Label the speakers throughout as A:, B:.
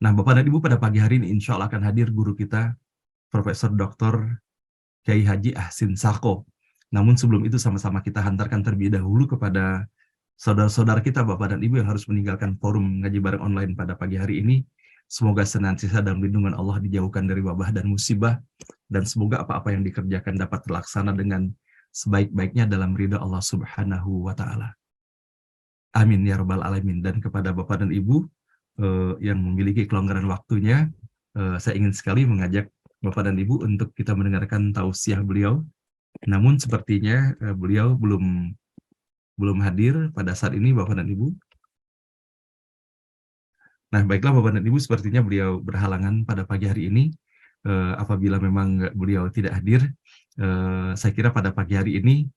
A: Nah, Bapak dan Ibu, pada pagi hari ini insya Allah akan hadir guru kita, Profesor Dr. Kiai Haji Ahsin Sako. Namun sebelum itu sama-sama kita hantarkan terlebih dahulu kepada saudara-saudara kita, Bapak dan Ibu yang harus meninggalkan forum ngaji bareng online pada pagi hari ini. Semoga senantiasa dalam lindungan Allah, dijauhkan dari wabah dan musibah, dan semoga apa-apa yang dikerjakan dapat terlaksana dengan sebaik-baiknya dalam ridha Allah Subhanahu wa Ta'ala. Amin ya Rabbal Alamin. Dan kepada Bapak dan Ibu yang memiliki kelonggaran waktunya, saya ingin sekali mengajak Bapak dan Ibu untuk kita mendengarkan tausiah beliau. Namun sepertinya beliau belum hadir pada saat ini, Bapak dan Ibu. Nah, baiklah Bapak dan Ibu, sepertinya beliau berhalangan pada pagi hari ini. Apabila memang beliau tidak hadir, saya kira pada pagi hari ini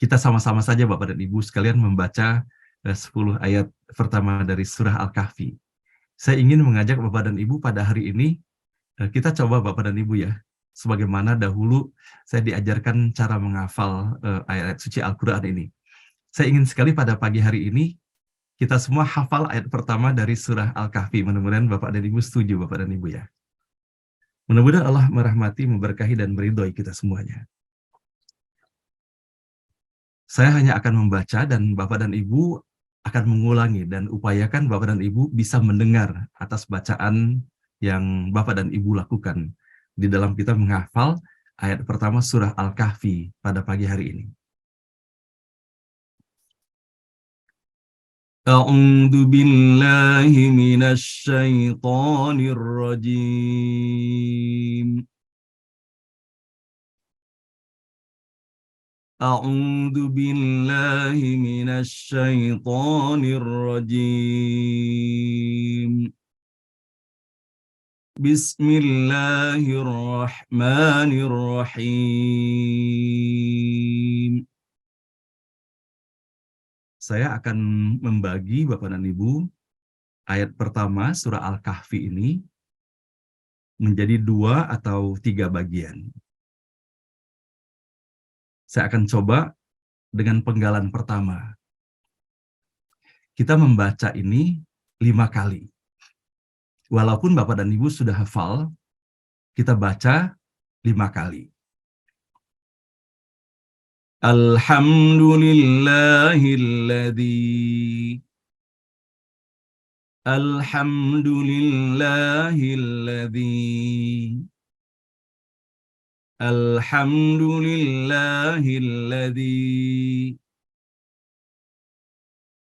A: kita sama-sama saja Bapak dan Ibu sekalian membaca 10 ayat pertama dari surah Al-Kahfi. Saya ingin mengajak Bapak dan Ibu pada hari ini, kita coba Bapak dan Ibu ya, sebagaimana dahulu saya diajarkan cara menghafal ayat suci Al-Quran ini. Saya ingin sekali pada pagi hari ini, kita semua hafal ayat pertama dari surah Al-Kahfi. Mudah-mudahan Bapak dan Ibu setuju, Bapak dan Ibu ya. Mudah-mudahan Allah merahmati, memberkahi, dan meridhoi kita semuanya. Saya hanya akan membaca dan Bapak dan Ibu akan mengulangi, dan upayakan Bapak dan Ibu bisa mendengar atas bacaan yang Bapak dan Ibu lakukan di dalam kita menghafal ayat pertama surah Al-Kahfi pada pagi hari ini. A'udzu billahi minasy syaithanir rajim. A'udzu billahi minasy syaithanir rajim. Bismillahirrahmanirrahim. Saya akan membagi Bapak dan Ibu ayat pertama surah Al-Kahfi ini menjadi 2 atau 3 bagian. Saya akan coba dengan penggalan pertama. Kita membaca ini 5 kali. Walaupun Bapak dan Ibu sudah hafal, kita baca 5 kali. Alhamdulillahilladzi Alhamdulillahilladzi Alhamdulillahilladzi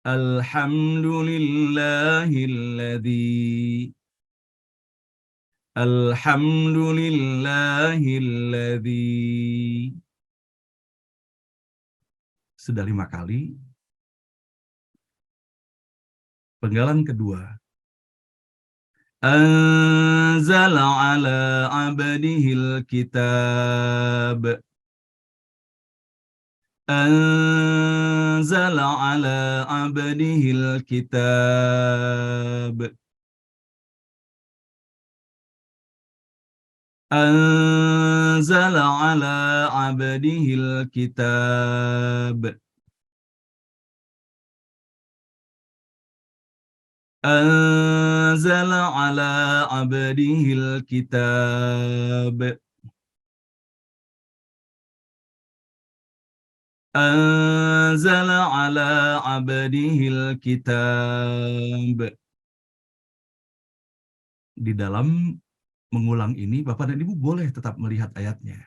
A: Alhamdulillahilladzi Alhamdulillahilladzi. Sudah 5 kali. Penggalan kedua. Anzala ala abdihil kitab. Anzala ala abdihil kitab. Anzala ala abdihil kitab. Anzala ala abdihil kitab. Anzala ala abdihil kitab. Di dalam mengulang ini, Bapak dan Ibu boleh tetap melihat ayatnya.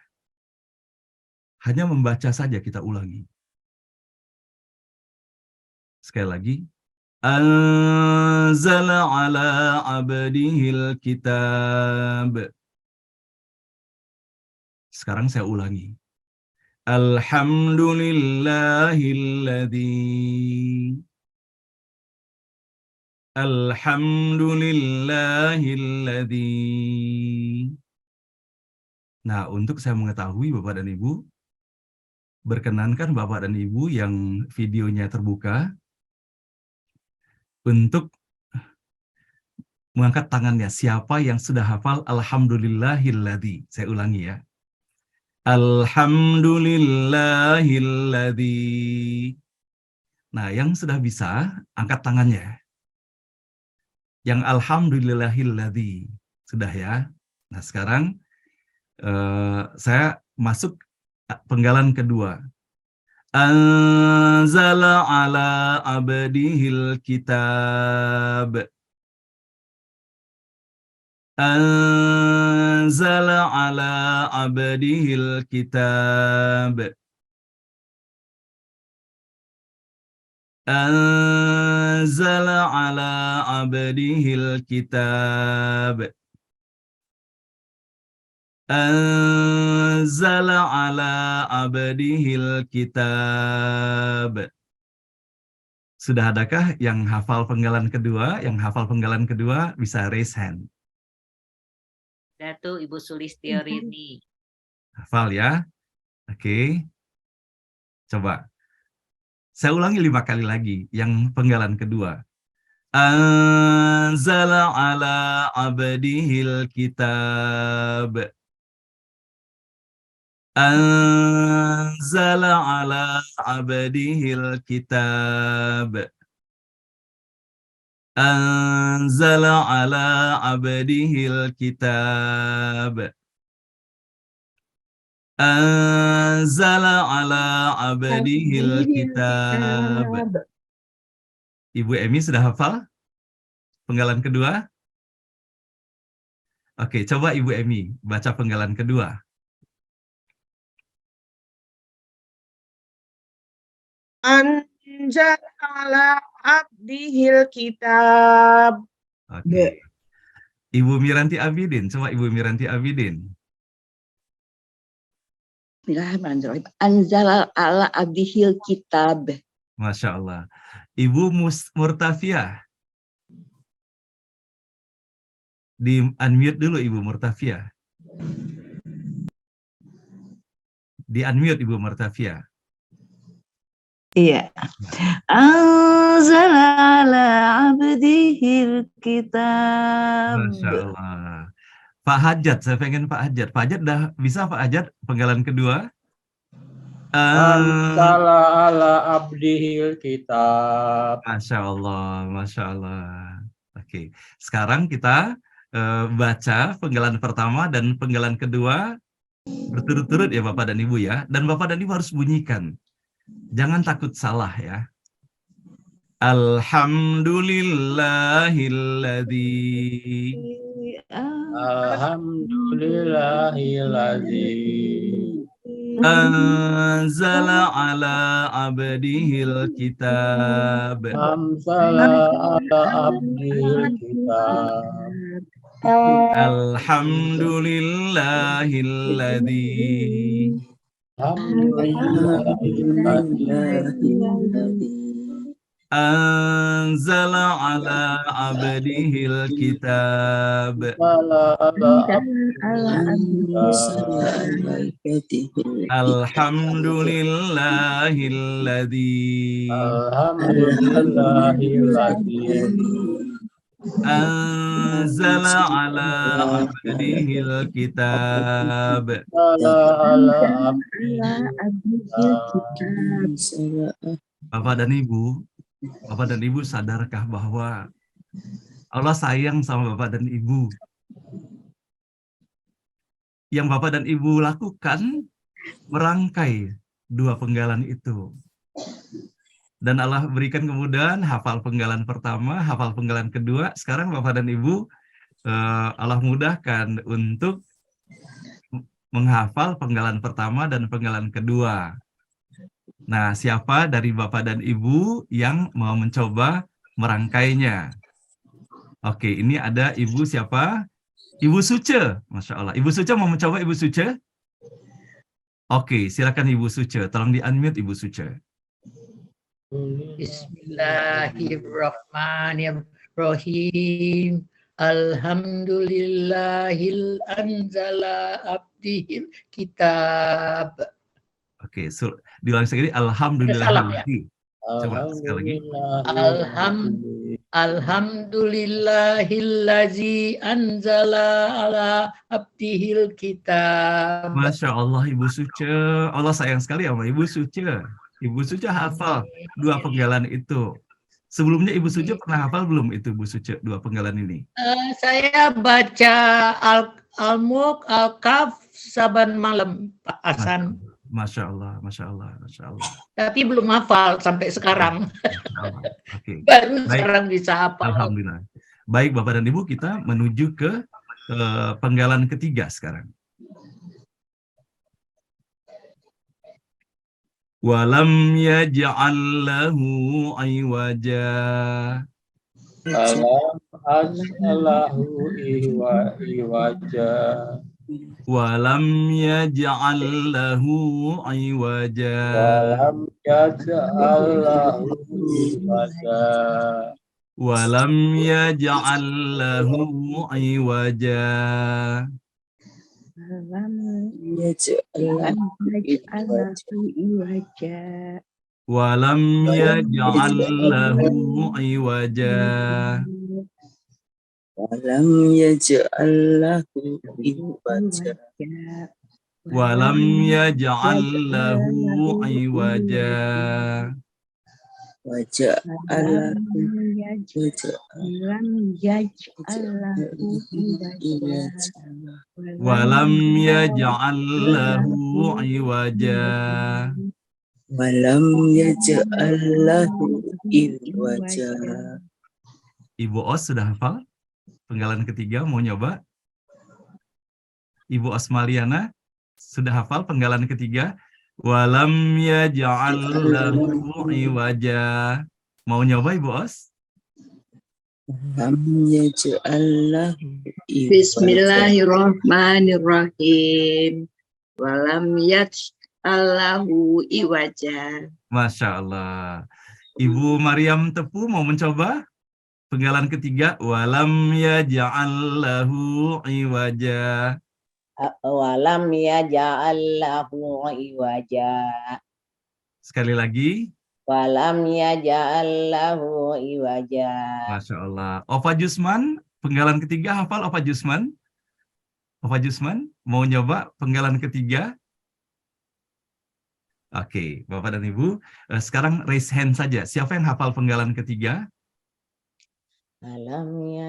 A: Hanya membaca saja kita ulangi. Sekali lagi. Anzala ala abdihil kitab. Sekarang saya ulangi. Alhamdulillahilladzi. Alhamdulillahilladzi. Nah, untuk saya mengetahui Bapak dan Ibu, berkenankan Bapak dan Ibu yang videonya terbuka untuk mengangkat tangannya. Siapa yang sudah hafal Alhamdulillahilladzi? Saya ulangi ya. Alhamdulillahilladzi. Nah, yang sudah bisa, angkat tangannya. Yang alhamdulillahilladzi. Sudah ya. Nah, sekarang saya masuk penggalan kedua. Anzala ala abdihil kitab. Anzala ala abdihil kitab. Anzala ala abdihil kitab. Anzala ala abdihil kitab. Sudah adakah yang hafal penggalan kedua? Yang hafal penggalan kedua bisa raise hand.
B: Datu Ibu Sulistiorini.
A: Hafal ya? Oke. Coba. Saya ulangi 5 kali lagi yang penggalan kedua. Anzala ala abdihil kitab. Anzala ala abdihil kitab. Anzala ala abdihil kitab. Anzala ala abdihil kitab. Ibu Emi sudah hafal penggalan kedua? Oke, coba Ibu Emi baca penggalan kedua.
C: Anzala ala abdihil kitab.
A: Oke. Ibu Miranti Abidin, coba Ibu Miranti Abidin.
D: Bismillahirrahmanirrahim. Anzala ala abdihil kitab.
A: Masya Allah. Ibu Murtafiah. Di unmute dulu Ibu Murtafiah. Di unmute Ibu Murtafiah.
D: Iya. Anzala ala abdihil kitab.
A: Masya Allah. Pak Hajat, saya pengen Pak Hajat. Pak Hajat udah bisa Pak Hajat penggalan kedua?
E: Anzala ala abdihil kitab.
A: Masya Allah, Masya Allah. Oke, sekarang kita baca penggalan pertama dan penggalan kedua berturut-turut ya Bapak dan Ibu ya. Dan Bapak dan Ibu harus bunyikan. Jangan takut salah ya. Alhamdulillahilladzi.
E: Alhamdulillahilladzi.
A: Anzala ala abdihil kitab.
E: Anzala ala abdihil kitab.
A: Alhamdulillahilladzi. Anzala ala abdihil kitab. Alhamdulillahilladzi. Anzala ala abdihil kitab. Bapak dan Ibu sadarkah bahwa Allah sayang sama Bapak dan Ibu? Yang Bapak dan Ibu lakukan merangkai 2 penggalan itu. Dan Allah berikan kemudahan hafal penggalan pertama, hafal penggalan kedua. Sekarang Bapak dan Ibu Allah mudahkan untuk menghafal penggalan pertama dan penggalan kedua. Nah, siapa dari Bapak dan Ibu yang mau mencoba merangkainya? Oke, ini ada Ibu siapa? Ibu Suce, Masya Allah. Ibu Suce mau mencoba Ibu Suce? Oke, silakan Ibu Suce. Tolong di-unmute Ibu Suce.
F: Bismillahirrahmanirrahim. Alhamdulillahil anzala abdihil kitab.
A: Oke, diulang sekali. Alhamdulillahilladzi. Coba sekali lagi.
F: Alhamdulillahilladzi anzala ala abdihil kitab.
A: Masya Allah Ibu Suce. Allah sayang sekali sama Ibu Suce. Ibu Suce hafal 2 penggalan itu. Sebelumnya Ibu Suce pernah hafal belum itu Bu Suce 2 penggalan ini?
F: Saya baca Al-Mulk, Al-Kaf saban malam, Pak Hasan.
A: Masya Allah, Masya Allah, Masya Allah.
F: Tapi belum hafal sampai sekarang.
A: Masya Allah. Oke.
F: Baru
A: Baik.
F: sekarang bisa hafal.
A: Alhamdulillah. Baik Bapak dan Ibu, kita menuju ke penggalan ketiga sekarang. Walam yaj'al lahu iwaja.
E: Alam as'alahu iwaja.
A: Walam yaj'al lahu iwaja.
E: Walam yaj'allahu iwaja.
A: Walam yaj'al lahu iwaja. Walam yaj'al lahu iwaja.
G: Walam yaj'al lahu iwaja.
A: Walam yaj'al lahu iwaja. Walam yaj'al lahu iwaja.
G: Walam yaj'al lahu iwaja.
A: Ibu Os sudah hafal? Penggalan ketiga mau nyoba? Ibu Osmaliana sudah hafal penggalan ketiga? Walam yaj'al lahu iwaja. Mau nyoba Ibu Os?
G: Walam yaj'al lahu iwaja.
D: Bismillahirrahmanirrahim. Walam yaj'allahu iwaja.
A: Masya Allah. Ibu Mariam Tepu mau mencoba? Penggalan ketiga. Walam yaj'al lahu iwaja.
B: Walam yaj'al lahu iwaja.
A: Sekali lagi.
B: Walam yaj'al lahu iwaja.
A: Masya Allah. Opa Jusman, penggalan ketiga hafal Opa Jusman? Opa Jusman, mau nyoba penggalan ketiga? Oke, Bapak dan Ibu. Sekarang raise hand saja. Siapa yang hafal penggalan ketiga?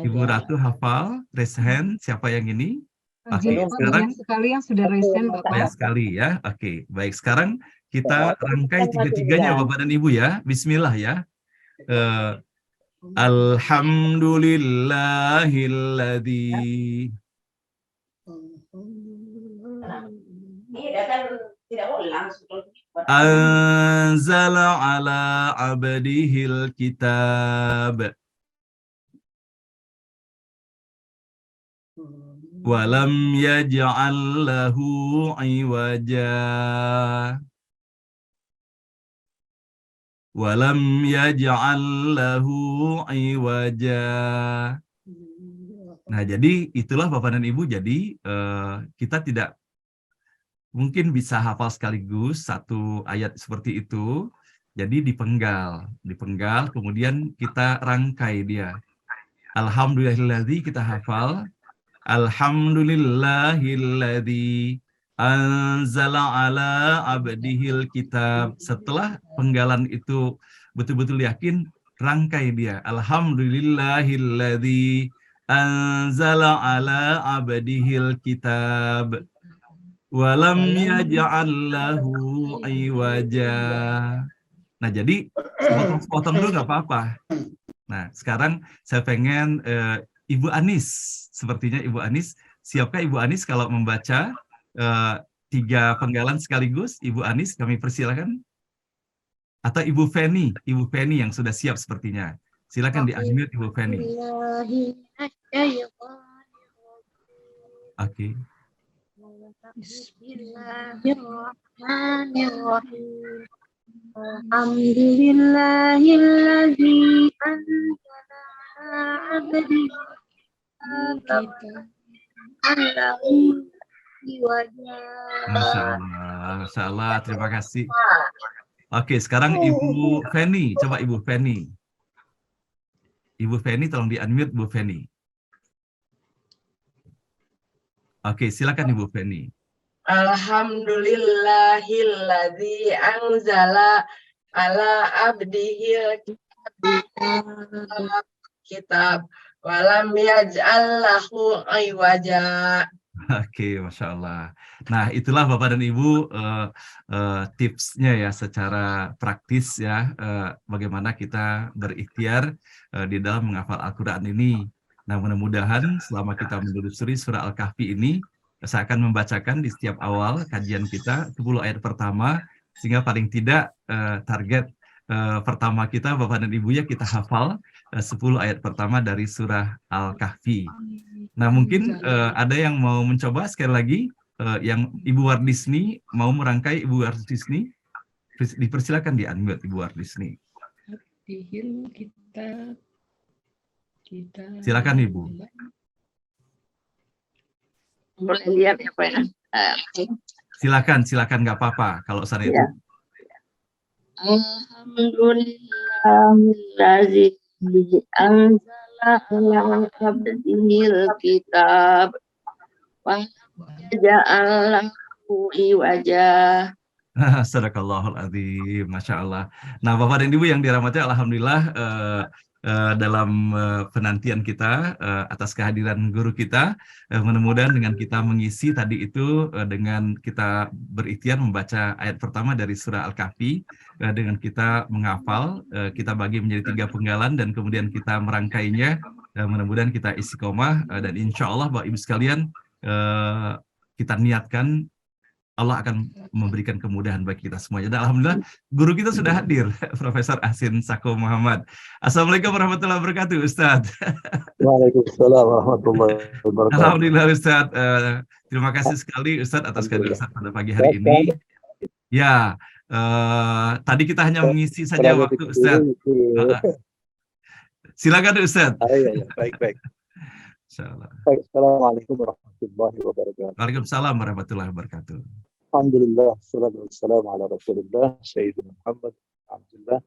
A: Ibu Ratu hafal, raise hand. Siapa yang ini? Oke, sekarang
H: sekali yang sudah resen Bapak.
A: banyak sekali ya. Oke, baik. Sekarang kita rangkai tiga-tiganya Bapak dan Ibu ya. Bismillah ya. Alhamdulillahilladzi anzala ala abdihil kitab walam yaj'al lahu iwaja. Walam yaj'al lahu iwaja. Nah, jadi itulah Bapak dan Ibu. Jadi kita tidak mungkin bisa hafal sekaligus satu ayat seperti itu. Jadi dipenggal, kemudian kita rangkai dia. Alhamdulillahilladzi kita hafal. Alhamdulillahilladzi anzala ala abdihil kitab. Setelah penggalan itu betul-betul yakin, rangkai dia. Alhamdulillahilladzi anzala ala abdihil kitab walam yaj'al lahu iwaja. Nah, jadi potong dulu nggak apa-apa. Nah, sekarang saya pengen Ibu Anis, sepertinya Ibu Anis. Siapkah Ibu Anis kalau membaca 3 penggalan sekaligus? Ibu Anis, kami persilakan. Atau Ibu Feni yang sudah siap sepertinya. Silakan di-unmute Ibu Feni. Oke.
I: Bismillahirrahmanirrahim. Alhamdulillahilladzi anzala ala abdihi
A: Masya Allah, terima kasih. Oke, sekarang Ibu Feni, coba Ibu Feni. Ibu Feni, tolong di-unmute Bu Feni. Oke, silakan Ibu Feni.
C: Alhamdulillahilladzi anzala ala abdihil kitab
D: kitab walam yaj'al lahu iwaja.
A: Oke, Masya Allah. Nah, itulah Bapak dan Ibu tipsnya ya secara praktis ya, bagaimana kita berikhtiar di dalam menghafal Al-Quran ini. Nah, mudah-mudahan selama kita menelusuri surah Al-Kahfi ini, saya akan membacakan di setiap awal kajian kita 10 ayat pertama, sehingga paling tidak target pertama kita, Bapak dan Ibu ya, kita hafal 10 ayat pertama dari surah Al-Kahfi. Nah, mungkin ada yang mau mencoba sekali lagi, yang Ibu Wardisni mau merangkai Ibu Wardisni, dipersilakan di-unmute Ibu Wardisni.
F: Dihil kita
A: Silakan Ibu.
D: Boleh lihat ya Pak ya.
A: Silakan nggak apa-apa kalau sana itu.
D: Alhamdulillahillazi anzala ala abdihil kitab wa ja'alahu iwaja.
A: Sadaqallahul adzim, Masya Allah. Nah, Bapak dan Ibu yang dirahmati, alhamdulillah dalam penantian kita atas kehadiran guru kita, mudah-mudahan dengan kita mengisi tadi itu, dengan kita berikhtiar membaca ayat pertama dari surah Al-Kahfi, dengan kita menghafal, kita bagi menjadi 3 penggalan dan kemudian kita merangkainya, mudah-mudahan kita istiqomah, dan insya Allah Bapak Ibu sekalian, kita niatkan Allah akan memberikan kemudahan bagi kita semuanya. Dan alhamdulillah guru kita sudah hadir, Profesor Ahsin Sako Muhammad. Assalamualaikum warahmatullahi wabarakatuh, Ustadz.
E: Waalaikumsalam warahmatullahi wabarakatuh.
A: Alhamdulillah Ustadz, terima kasih sekali Ustadz atas kehadiran Ustadz pada pagi hari ini. Ya, tadi kita hanya mengisi saja waktu Ustadz. Silakan Ustadz.
E: Iya, baik.
A: Insyaallah.
E: Assalamualaikum warahmatullahi wabarakatuh.
A: Waalaikumsalam warahmatullahi wabarakatuh.
E: Alhamdulillah, salatu wassalamu ala Rasulillah, Sayyidina Muhammad, Alhamdulillah,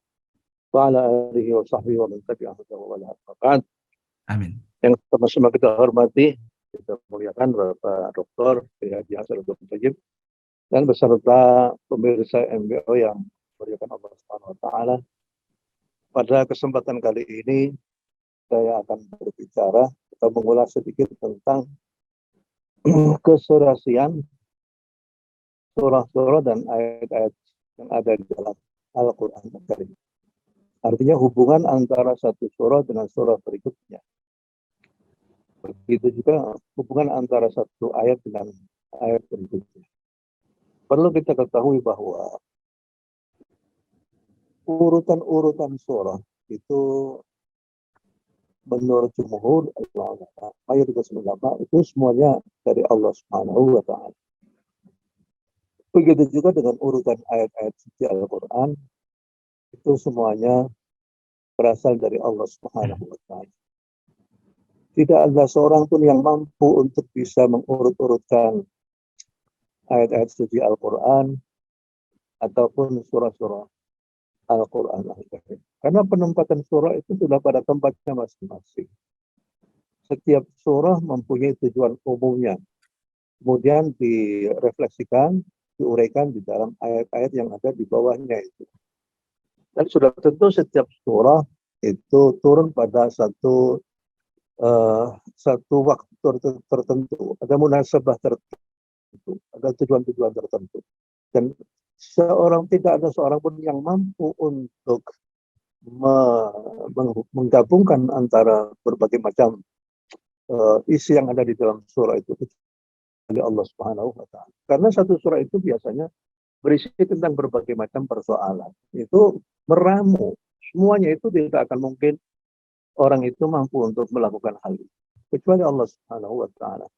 E: wa ala alihi wa sahbihi wa man tabi'ahu wa ala ba'd.
A: Amin.
E: Yang sama-sama kita hormati, kita muliakan Bapak Dr. Haji Hasan Tayyib dan beserta pemirsa MBO yang muliakan Allah Subhanahu wa taala. Pada kesempatan kali ini saya akan berbicara atau mengulas sedikit tentang keserasian surah-surah dan ayat-ayat yang ada di dalam Al-Quran Al-Karim. Artinya hubungan antara satu surah dengan surah berikutnya. Begitu juga hubungan antara satu ayat dengan ayat berikutnya. Perlu kita ketahui bahwa urutan-urutan surah itu menurut jumhur ulama, mayoritas ulama itu semuanya dari Allah Subhanahu wa taala. Begitu juga dengan urutan ayat-ayat suci Al-Quran, itu semuanya berasal dari Allah Subhanahu wa taala. Tidak ada seorang pun yang mampu untuk bisa mengurut-urutkan ayat-ayat suci Al-Quran ataupun surah-surah Al-Quran Al-Karim. Karena penempatan surah itu sudah pada tempatnya masing-masing. Setiap surah mempunyai tujuan umumnya. Kemudian direfleksikan, diuraikan di dalam ayat-ayat yang ada di bawahnya itu. Dan sudah tentu setiap surah itu turun pada satu waktu tertentu. Ada munasabah tertentu, ada tujuan-tujuan tertentu. Dan tidak ada seorang pun yang mampu untuk menggabungkan antara berbagai macam isi yang ada di dalam surah itu oleh Allah Subhanahu wa taala. Karena satu surah itu biasanya berisi tentang berbagai macam persoalan. Itu meramu. Semuanya itu tidak akan mungkin orang itu mampu untuk melakukan hal itu kecuali Allah Subhanahu wa taala.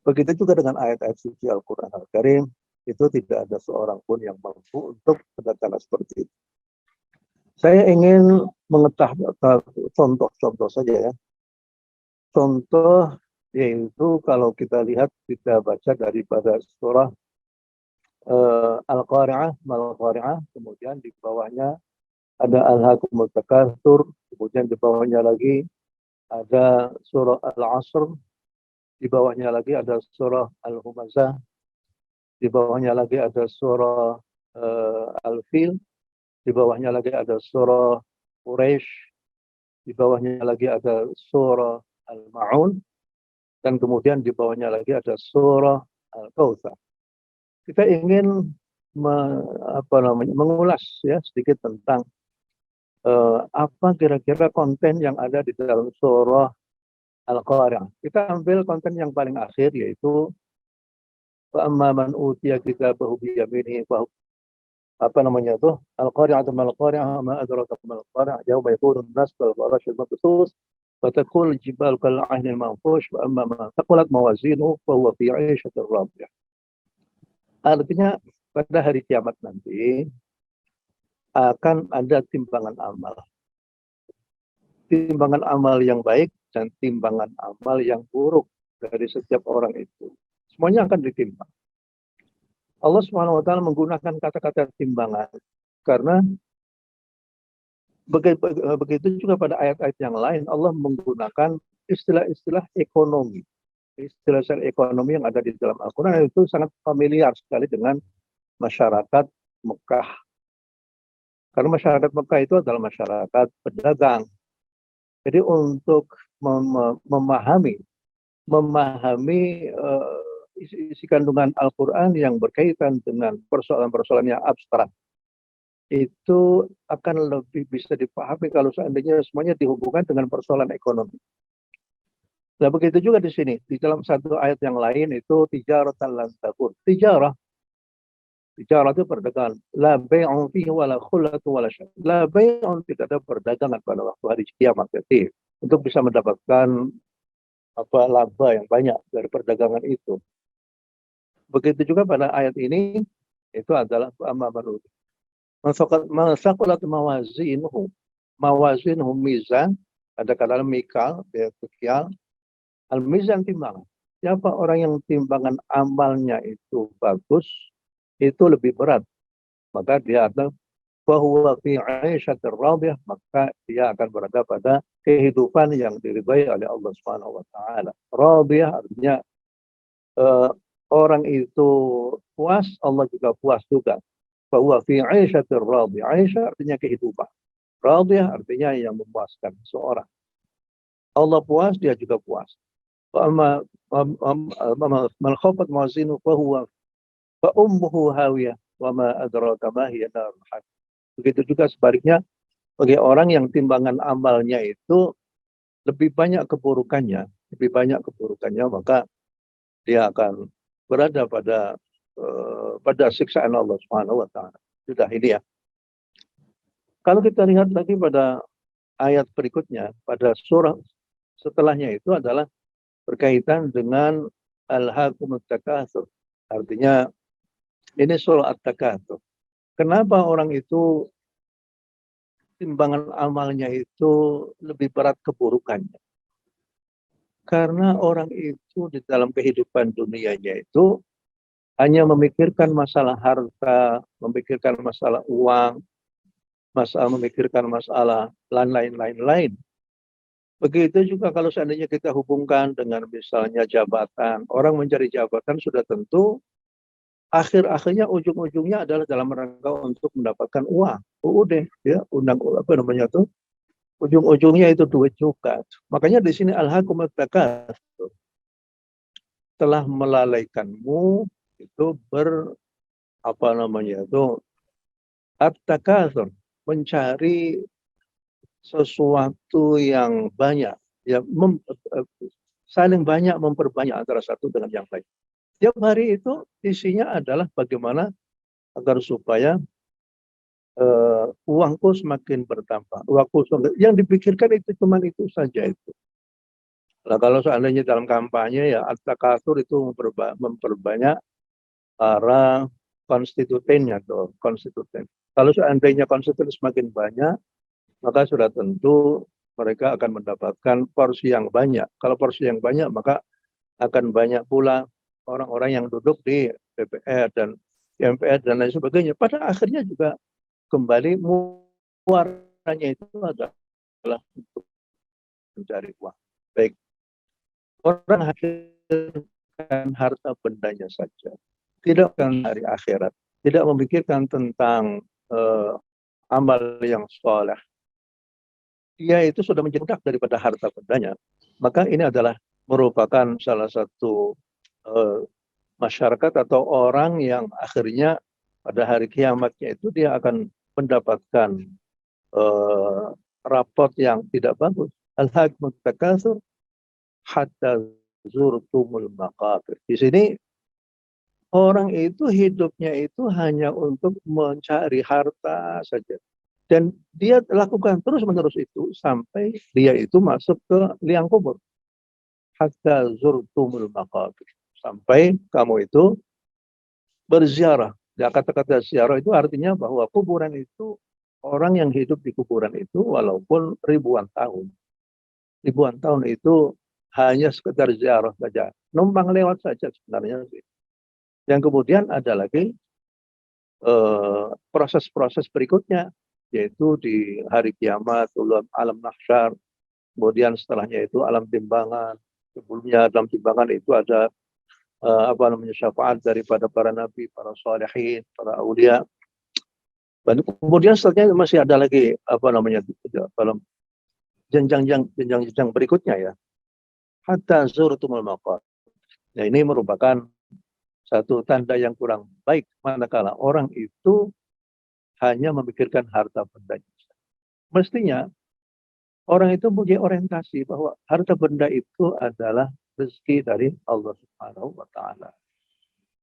E: Begitu juga dengan ayat-ayat suci Al-Qur'an Al-Karim, itu tidak ada seorang pun yang mampu untuk mendatangkan seperti itu. Saya ingin mengetahui contoh-contoh saja ya. Contoh yaitu kalau kita lihat, kita baca daripada surah Al-Qari'ah, Mal-Qari'ah, kemudian di bawahnya ada Al-Hakumut Takatsur, kemudian di bawahnya lagi ada surah Al-Asr, di bawahnya lagi ada surah Al-Humazah, di bawahnya lagi ada surah Al-Fil, di bawahnya lagi ada surah Quraisy, di bawahnya lagi ada surah Al-Ma'un, dan kemudian di bawahnya lagi ada surah Al-Kautsar. Kita ingin mengulas ya sedikit tentang apa kira-kira konten yang ada di dalam surah Al-Qari'ah. Kita ambil konten yang paling akhir, yaitu فَأَمَّا مَنْ أُوتِيَ كِتَابَهُ بِيَمِينِهِ Al-Qari'ah mal Qari'ah ma adraka mal Qari'ah yauma yakunu an-nas kal farash al-mabthus wa takunu al-jibalu kal 'ahni al-manfush wa amma man thaqulat mawazinuhu fa huwa fi 'ishatin radiyah. Artinya pada hari kiamat nanti akan ada timbangan amal. Timbangan amal yang baik dan timbangan amal yang buruk dari setiap orang itu. Semuanya akan ditimbang. Allah Subhanahu wa taala menggunakan kata-kata timbangan karena begitu juga pada ayat-ayat yang lain Allah menggunakan istilah-istilah ekonomi. Istilah-istilah ekonomi yang ada di dalam Al-Qur'an itu sangat familiar sekali dengan masyarakat Mekah. Karena masyarakat Mekah itu adalah masyarakat pedagang. Jadi untuk memahami isi kandungan Al-Quran yang berkaitan dengan persoalan-persoalan yang abstrak, itu akan lebih bisa dipahami kalau seandainya semuanya dihubungkan dengan persoalan ekonomi. Nah begitu juga di sini, di dalam satu ayat yang lain itu tijaratan lan takun. Tijarah itu perdagangan. La bai'un fihi wala khullatu wala syai'. La bai'un, tidak ada perdagangan pada waktu hari kiamat nanti untuk bisa mendapatkan laba yang banyak dari perdagangan itu. Begitu juga pada ayat ini itu adalah amma marud. Masaqulat mawazinuhu mizan, ada kata mikal, bekial, al-mizan timbangan. Siapa orang yang timbangan amalnya itu bagus, itu lebih berat, maka dia akan bahwa fi 'aisyatir radiyah, maka dia akan berada pada kehidupan yang diridhai oleh Allah Subhanahu wa taala. Radiyah artinya orang itu puas, Allah juga puas juga. Bahwa fi 'aisyatir radiyah. 'Aisyah artinya kehidupan. Radiyah artinya yang memuaskan seorang. Allah puas, dia juga puas. Wa amma man khafat mawazinu fa huwa fa ummuhu hawiyah wa ma adraka ma hiya narun hamiyah. Begitu juga sebaliknya, bagi orang yang timbangan amalnya itu lebih banyak keburukannya, maka dia akan berada pada siksaan Allah Subhanahu wa taala. Sudah ini ya. Kalau kita lihat lagi pada ayat berikutnya, pada surah setelahnya itu adalah berkaitan dengan al-hakumut takatsur. Artinya ini surah at-takatsur. Kenapa orang itu timbangan amalnya itu lebih berat keburukannya? Karena orang itu di dalam kehidupan dunianya itu hanya memikirkan masalah harta, memikirkan masalah uang, memikirkan masalah lain-lain. Begitu juga kalau seandainya kita hubungkan dengan misalnya jabatan, orang mencari jabatan sudah tentu akhir-akhirnya ujung-ujungnya adalah dalam rangka untuk mendapatkan uang. UUD ya, ujung-ujungnya itu duit juga. Makanya di sini al-hakumut takatsur, telah melalaikanmu itu at-takatsur, mencari sesuatu yang banyak, ya saling banyak memperbanyak antara satu dengan yang lain. Tiap hari itu isinya adalah bagaimana agar supaya uangku semakin bertambah. Yang dipikirkan itu cuma itu saja itu. Nah, kalau seandainya dalam kampanye ya at-takatsur itu memperbanyak para konstituennya atau konstituen. Kalau seandainya konstituen semakin banyak, maka sudah tentu mereka akan mendapatkan porsi yang banyak. Kalau porsi yang banyak, maka akan banyak pula orang-orang yang duduk di DPR dan MPR dan lain sebagainya. Pada akhirnya juga kembali muaranya itu adalah untuk mencari uang. Baik, orang hadirkan harta bendanya saja, tidak akan hari akhirat, tidak memikirkan tentang amal yang soleh, dia itu sudah menjengkak daripada harta bendanya, maka ini adalah merupakan salah satu masyarakat atau orang yang akhirnya pada hari kiamatnya itu dia akan mendapatkan raport yang tidak bagus. Al-hakumut takatsur hatta zurtumul maqabir. Di sini orang itu hidupnya itu hanya untuk mencari harta saja. Dan dia lakukan terus-menerus itu sampai dia itu masuk ke liang kubur. Hatta zurtumul maqabir. Sampai kamu itu berziarah. Ya, kata-kata ziarah itu artinya bahwa kuburan itu, orang yang hidup di kuburan itu walaupun ribuan tahun. Ribuan tahun itu hanya sekedar ziarah saja. Numpang lewat saja sebenarnya. Yang kemudian ada lagi proses-proses berikutnya, yaitu di hari kiamat, alam mahsyar, kemudian setelahnya itu alam timbangan. Sebelumnya alam timbangan itu ada syafaat daripada para nabi, para sholihin, para aulia. Dan kemudian setelahnya masih ada lagi jenjang berikutnya ya. Hatta zurtumul maqabir. Nah, ini merupakan satu tanda yang kurang baik manakala orang itu hanya memikirkan harta bendanya. Mestinya orang itu punya orientasi bahwa harta benda itu adalah rezeki dari Allah Subhanahu wa Ta'ala.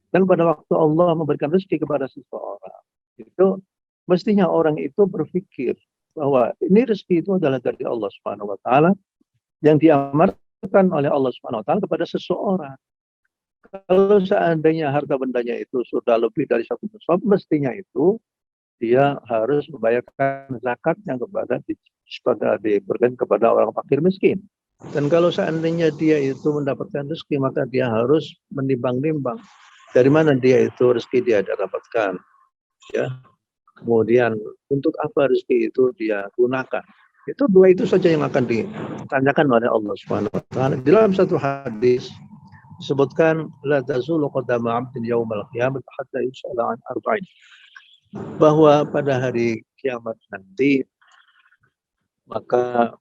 E: Dan pada waktu Allah memberikan rezeki kepada seseorang, itu mestinya orang itu berpikir bahwa ini rezeki itu adalah dari Allah Subhanahu wa Ta'ala yang diamarkan oleh Allah Subhanahu wa Ta'ala kepada seseorang. Kalau seandainya harta bendanya itu sudah lebih dari satu nisab, mestinya itu dia harus membayarkan zakatnya diberikan kepada orang fakir miskin. Dan kalau seandainya dia itu mendapatkan rezeki, maka dia harus menimbang-nimbang dari mana dia itu rezeki dia dapatkan. Ya. Kemudian untuk apa rezeki itu dia gunakan. Itu dua itu saja yang akan ditanyakan oleh Allah Subhanahu wa Ta'ala. Dalam satu hadis disebutkan la tazulu qadama 'abdin yaumal qiyamah hatta yus'ala an arba'in. Bahwa pada hari kiamat nanti maka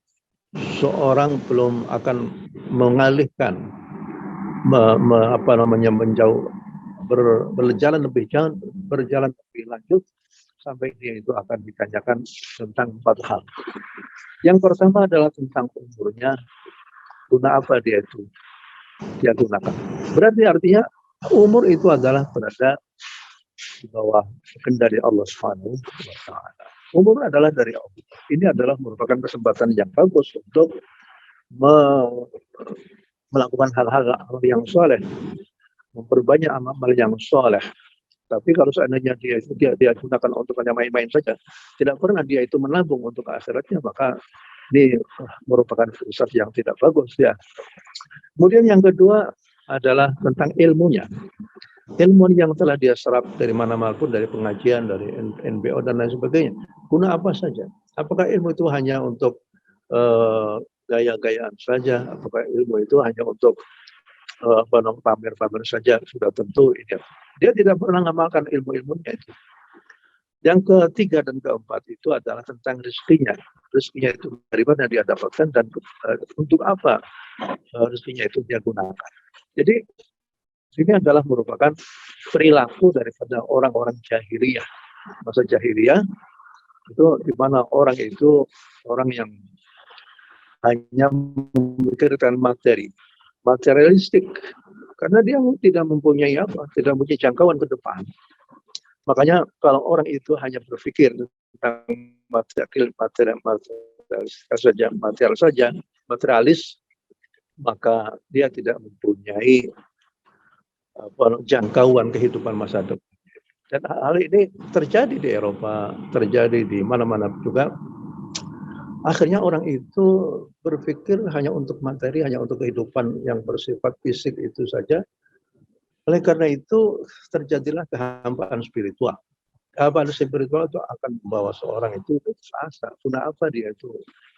E: seorang belum akan mengalihkan berjalan lebih lanjut sampai dia itu akan ditanyakan tentang 4 hal. Yang pertama adalah tentang umurnya, guna apa dia gunakan. Berarti artinya umur itu adalah berada di bawah kendali Allah Subhanahu wa Ta'ala. Umur adalah dari Allah. Ini adalah merupakan kesempatan yang bagus untuk melakukan hal-hal yang soleh, memperbanyak amal yang soleh. Tapi kalau seandainya dia gunakan untuk hanya main-main saja, tidak pernah dia itu menabung untuk akhiratnya, maka ini merupakan filsafat yang tidak bagus ya. Kemudian yang kedua adalah tentang ilmunya. Ilmu yang telah dia serap dari mana-mana pun, dari pengajian, dari NBO dan lain sebagainya. Guna apa saja? Apakah ilmu itu hanya untuk gaya-gayaan saja? Apakah ilmu itu hanya untuk pamer-pamer saja? Sudah tentu ini. Dia tidak pernah mengamalkan ilmu-ilmunya itu. Yang ketiga dan keempat itu adalah tentang rezekinya. Rezekinya itu dari mana dia dapatkan dan untuk apa rezekinya itu dia gunakan. Jadi ini adalah merupakan perilaku daripada orang-orang jahiliyah. Masa jahiliyah itu di mana orang itu orang yang hanya memikirkan materi, materialistik, karena dia tidak mempunyai tidak mempunyai jangkauan ke depan. Makanya kalau orang itu hanya berpikir tentang materialis, maka dia tidak mempunyai jangkauan kehidupan masa depan. Dan hal ini terjadi di Eropa, terjadi di mana-mana juga. Akhirnya orang itu berpikir hanya untuk materi, hanya untuk kehidupan yang bersifat fisik itu saja. Oleh karena itu terjadilah kehampaan spiritual. Kehampaan spiritual itu akan membawa seorang itu putus asa. Guna apa dia itu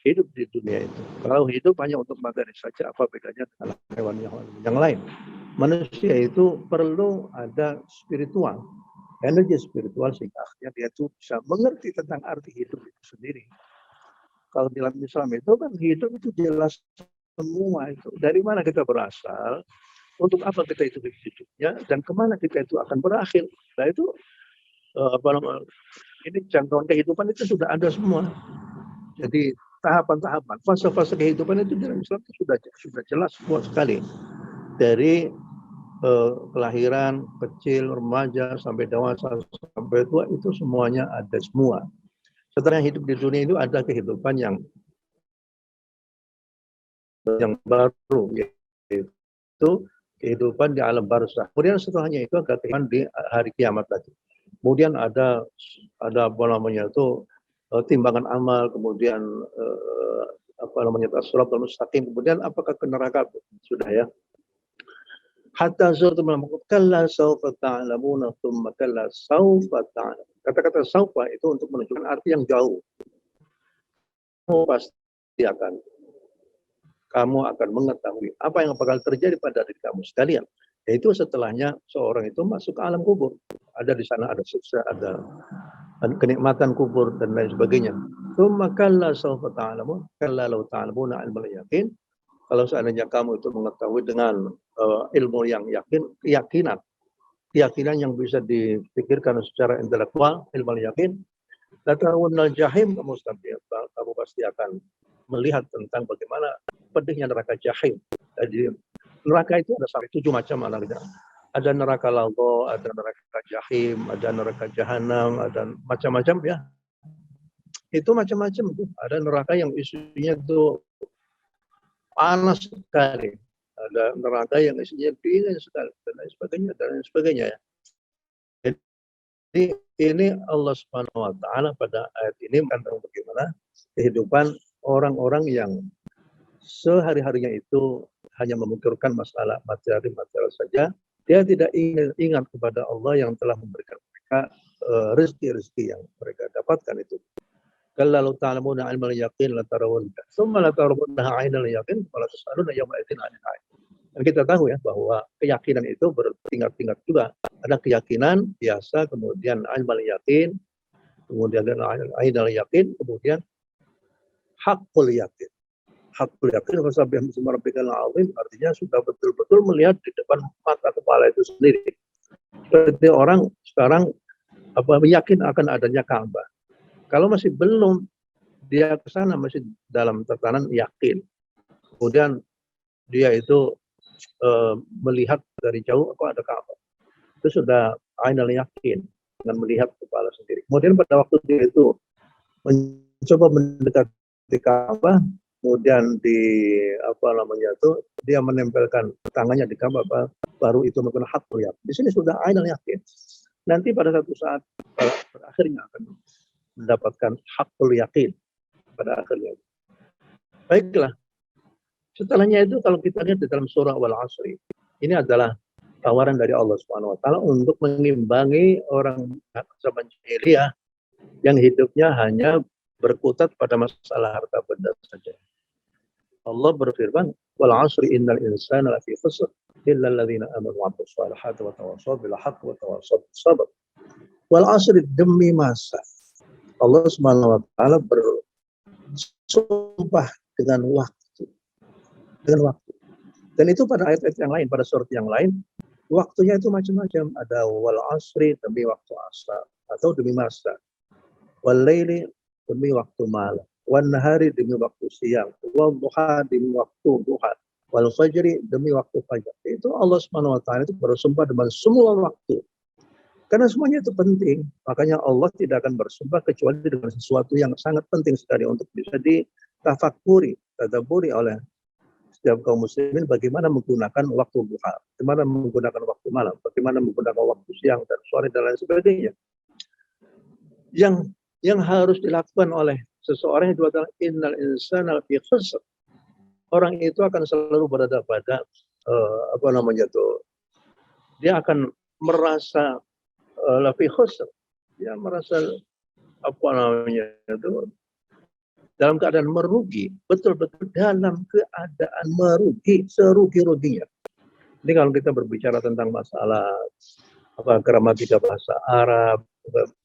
E: hidup di dunia itu? Kalau hidup hanya untuk materi saja, apa bedanya dengan hewan yang lain? Manusia itu perlu ada spiritual, energi spiritual, sehingga akhirnya dia itu bisa mengerti tentang arti hidup itu sendiri. Kalau dalam Islam itu kan hidup itu jelas semua itu. Dari mana kita berasal, untuk apa kita itu hidupnya, dan kemana kita itu akan berakhir. Nah itu apa namanya? Ini jangkauan kehidupan itu sudah ada semua. Jadi tahapan-tahapan, fase-fase kehidupan itu dalam Islam itu sudah jelas semua sekali. Dari kelahiran, kecil, remaja, sampai dewasa, sampai tua, itu semuanya ada semua. Setelah hidup di dunia itu ada kehidupan yang baru, yaitu kehidupan di alam barzakh. Kemudian setelahnya itu ada kehidupan di hari kiamat tadi. Kemudian ada apa namanya itu timbangan amal, kemudian apa namanya as-siratal mustaqim, kemudian apakah ke neraka sudah ya. Hatta zurtum kalla sawfa ta'lamuna thumma kalla sawfa ta'lam. Kata-kata sawfa itu untuk menunjukkan arti yang jauh. Kamu akan mengetahui apa yang bakal terjadi pada diri kamu sekalian. Yaitu setelahnya seorang itu masuk ke alam kubur. Ada di sana ada siksa, ada kenikmatan kubur dan lain sebagainya. Tsumma kalla sawfa ta'lamun, kalla law ta'lamuna ilmal yaqin. Kalau seandainya kamu itu mengetahui dengan ilmu yang yakin, keyakinan yang bisa dipikirkan secara intelektual, ilmu yakin, latarawunnal jahim, kamu pasti akan melihat tentang bagaimana pedihnya neraka jahim. Jadi neraka itu ada sampai 7 macam anaknya. Ada neraka lago, ada neraka jahim, ada neraka jahanam, ada macam-macam ya. Itu macam-macam tuh. Ada neraka yang isinya itu panas sekali. Ada neraka yang isinya dingin sekali dan lain sebagainya ya. Jadi ini Allah Subhanahu wa taala pada ayat ini tentang bagaimana kehidupan orang-orang yang sehari-harinya itu hanya memikirkan masalah materi saja. Dia tidak ingat kepada Allah yang telah memberikan mereka rezeki-rezeki yang mereka dapatkan itu. Kalau ta'lamuna 'ilmal yaqin la tarawun, tsumma la tarawunnaha 'ainal yaqin wa la tus'aluna yawma idzin 'anil na'im. Dan kita tahu ya bahwa keyakinan itu bertingkat-tingkat juga. Ada keyakinan biasa, kemudian 'ilmal yaqin, kemudian 'ainal yaqin, kemudian haqqul yaqin. Haqqul yaqin wasabbih bismi rabbikal azim, artinya sudah betul-betul melihat di depan mata kepala itu sendiri. Seperti orang sekarang yakin akan adanya Ka'bah. Kalau masih belum, dia ke sana masih dalam tatanan yakin. Kemudian dia itu melihat dari jauh kok ada Ka'bah. Itu sudah ainal yakin dengan melihat kepala sendiri. Kemudian pada waktu dia itu mencoba mendekati Ka'bah, kemudian dia menempelkan tangannya di Ka'bah, baru itu menggunakan hakul yakin. Di sini sudah ainal yakin. Nanti pada satu saat pada akhirnya akan mendapatkan hakul yakin pada akhirnya. Baiklah. Setelahnya itu kalau kita lihat di dalam surah Wal Asri, ini adalah tawaran dari Allah Subhanahu wa taala untuk mengimbangi orang zaman jahiliyah yang hidupnya hanya berkutat pada masalah harta benda saja. Allah berfirman, "Wal 'asri innal insana lafi khusr illa alladziina aamanu wa 'amilus shalihati wa tawassaw bil haqqi wa tawassaw bis sabr." Wal 'asri, demi masa. Allah Subhanahu wa taala bersumpah dengan waktu. Dan itu pada ayat-ayat yang lain, pada surat yang lain, waktunya itu macam-macam. Ada wal 'asri, demi waktu asar, atau demi masa. Wal laili, demi waktu malam. Wan nahari, demi waktu siang. Wal duha, demi waktu duha. Wal fajri, demi waktu fajar. Itu Allah Subhanahu wa taala itu bersumpah dengan semua waktu. Karena semuanya itu penting. Makanya Allah tidak akan bersumpah kecuali dengan sesuatu yang sangat penting sekali untuk bisa ditafakuri, tadabburi oleh setiap kaum muslimin, bagaimana menggunakan waktu duha, bagaimana menggunakan waktu malam, bagaimana menggunakan waktu siang dan sore dan lain sebagainya. Yang harus dilakukan oleh seseorang itu adalah innal insana lafi khusr. Orang itu akan selalu berada pada dia akan merasa lafi khusr. Dia merasa dalam keadaan merugi, betul-betul dalam keadaan merugi, serugi-ruginya. Ini kalau kita berbicara tentang masalah gramatika bahasa Arab,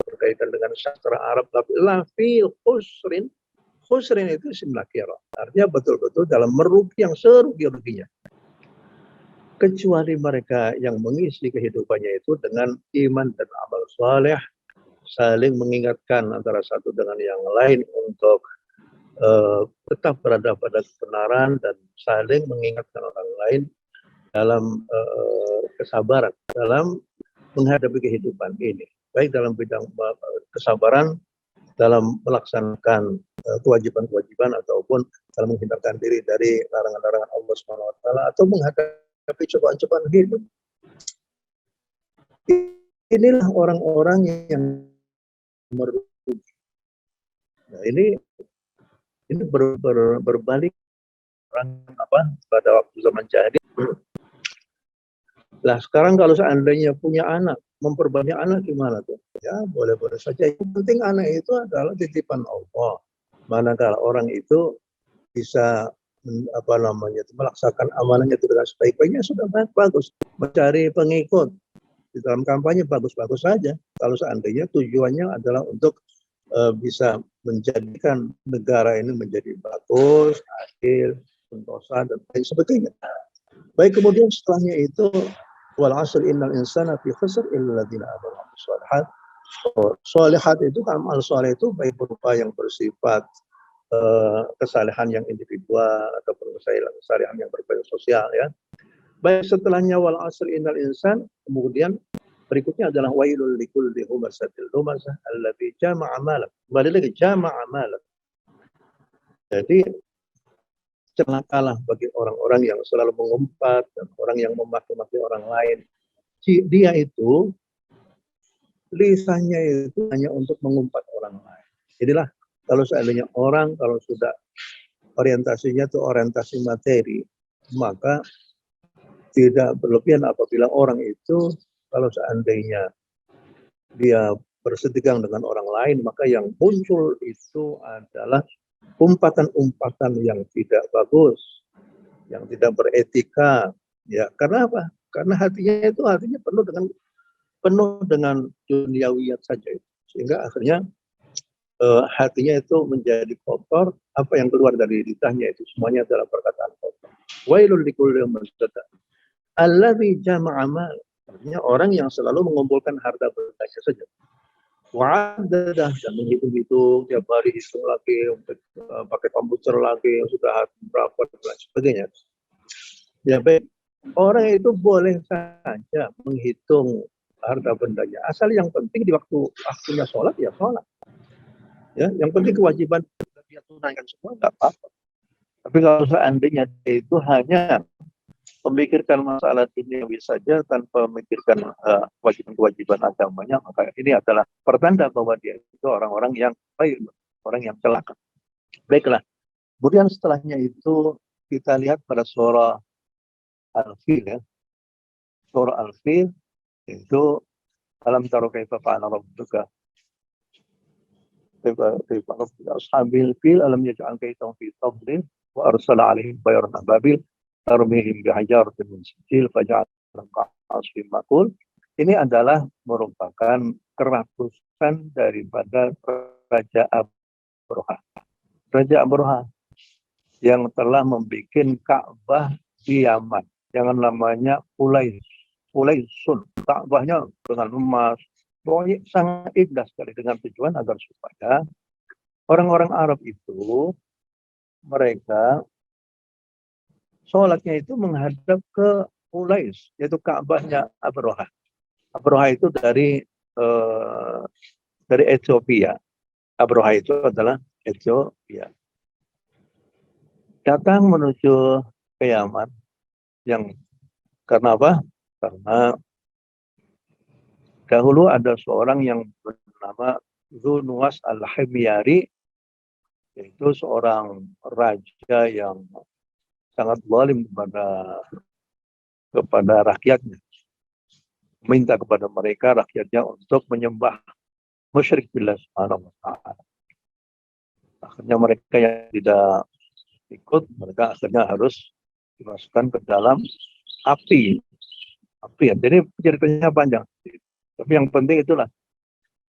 E: berkaitan dengan sastra Arab, tapi lafil khusrin, khusrin itu isim nakirah. Artinya betul-betul dalam merugi yang serugi-ruginya. Kecuali mereka yang mengisi kehidupannya itu dengan iman dan amal saleh, saling mengingatkan antara satu dengan yang lain untuk tetap berada pada kebenaran dan saling mengingatkan orang lain dalam kesabaran dalam menghadapi kehidupan ini, baik dalam bidang kesabaran dalam melaksanakan kewajiban-kewajiban ataupun dalam menghindarkan diri dari larangan-larangan Allah SWT atau menghadapi cobaan-cobaan hidup. Inilah orang-orang yang merugi. Nah, ini berbalik orang pada waktu zaman jahiliyah. Lah sekarang kalau seandainya punya anak, memperbanyak anak gimana tuh? Ya boleh-boleh saja. Yang penting anak itu adalah titipan Allah. Manakala orang itu bisa melaksanakan amanahnya itu dengan sebaik-baiknya sudah bagus. Mencari pengikut di dalam kampanye bagus-bagus saja. Kalau seandainya tujuannya adalah untuk bisa menjadikan negara ini menjadi bagus, adil, sentosa dan lain sebagainya. Baik, kemudian setelahnya itu wal 'asr innal insana fi khusr illa alladziina aamanu wa 'amilus shalihat. Shalihat itu amal saleh itu baik berupa yang bersifat kesalehan yang individual ataupun kesalehan yang berbau sosial ya. Baik, setelahnya wal 'asr innal insan, kemudian berikutnya adalah wailul likulli humazatil lumazah alladzi jama'a malan. Kembali lagi jama'a malan. Jadi celakalah bagi orang-orang yang selalu mengumpat dan orang yang memaki-maki orang lain. Dia itu lisannya itu hanya untuk mengumpat orang lain. Jadilah kalau seandainya orang kalau sudah orientasinya itu orientasi materi, maka tidak berlebihan apabila orang itu kalau seandainya dia bersetegang dengan orang lain, maka yang muncul itu adalah umpatan-umpatan yang tidak bagus, yang tidak beretika, ya. Karena apa? Karena hatinya penuh dengan duniawiyat saja itu. Sehingga akhirnya hatinya itu menjadi kotor, apa yang keluar dari lidahnya itu semuanya adalah perkataan kotor. Wailul likulli humazatin alladzi jama'a mal. Artinya orang yang selalu mengumpulkan harta bendanya saja. Wa'adadah dan menghitung-hitung tiap hari, hitung lagi, pakai komputer lagi, sudah berapa dan lain sebagainya. Ya baik, orang itu boleh saja menghitung harta bendanya, asal yang penting di waktunya sholat ya sholat. Ya, yang penting kewajiban dia tunaikan semua nggak apa-apa. Tapi kalau seandainya dia itu hanya memikirkan masalah duniawi saja tanpa memikirkan kewajiban-kewajiban agamanya, maka ini adalah pertanda bahwa dia itu orang-orang yang baik, orang yang celaka. Baiklah. Kemudian setelahnya itu kita lihat pada surah Al-Fil ya. Surah Al-Fil itu alam taro kaifa fa'ala rabbuka kaifa rabbuka ashabil fil alam yaj'al kaidahum fi tadlil wa arsala 'alaihim tayran ababil tarmihim bihajaratin min sijil faja'alahum ka'asfin ma'kul. Ini adalah merupakan kerakusan daripada Raja Abroha. Raja Abroha yang telah membuat Ka'bah di Yaman. Jangan namanya Ulaisun. Ka'bahnya dengan emas. Pokoknya sangat indah sekali dengan tujuan agar supaya orang-orang Arab itu mereka sholatnya itu menghadap ke Ulais, yaitu Ka'bahnya Abroha. Abroha itu dari Ethiopia. Abroha itu adalah Ethiopia. Datang menuju ke Yaman, yang karena apa? Karena dahulu ada seorang yang bernama Zunuwas Al-Himyari, yaitu seorang raja yang sangat zalim kepada rakyatnya, minta kepada mereka rakyatnya untuk menyembah musyrik billah subhanahu wa ta'ala. Akhirnya mereka yang tidak ikut, mereka akhirnya harus dimasukkan ke dalam api ya. Jadi ceritanya panjang, tapi yang penting itulah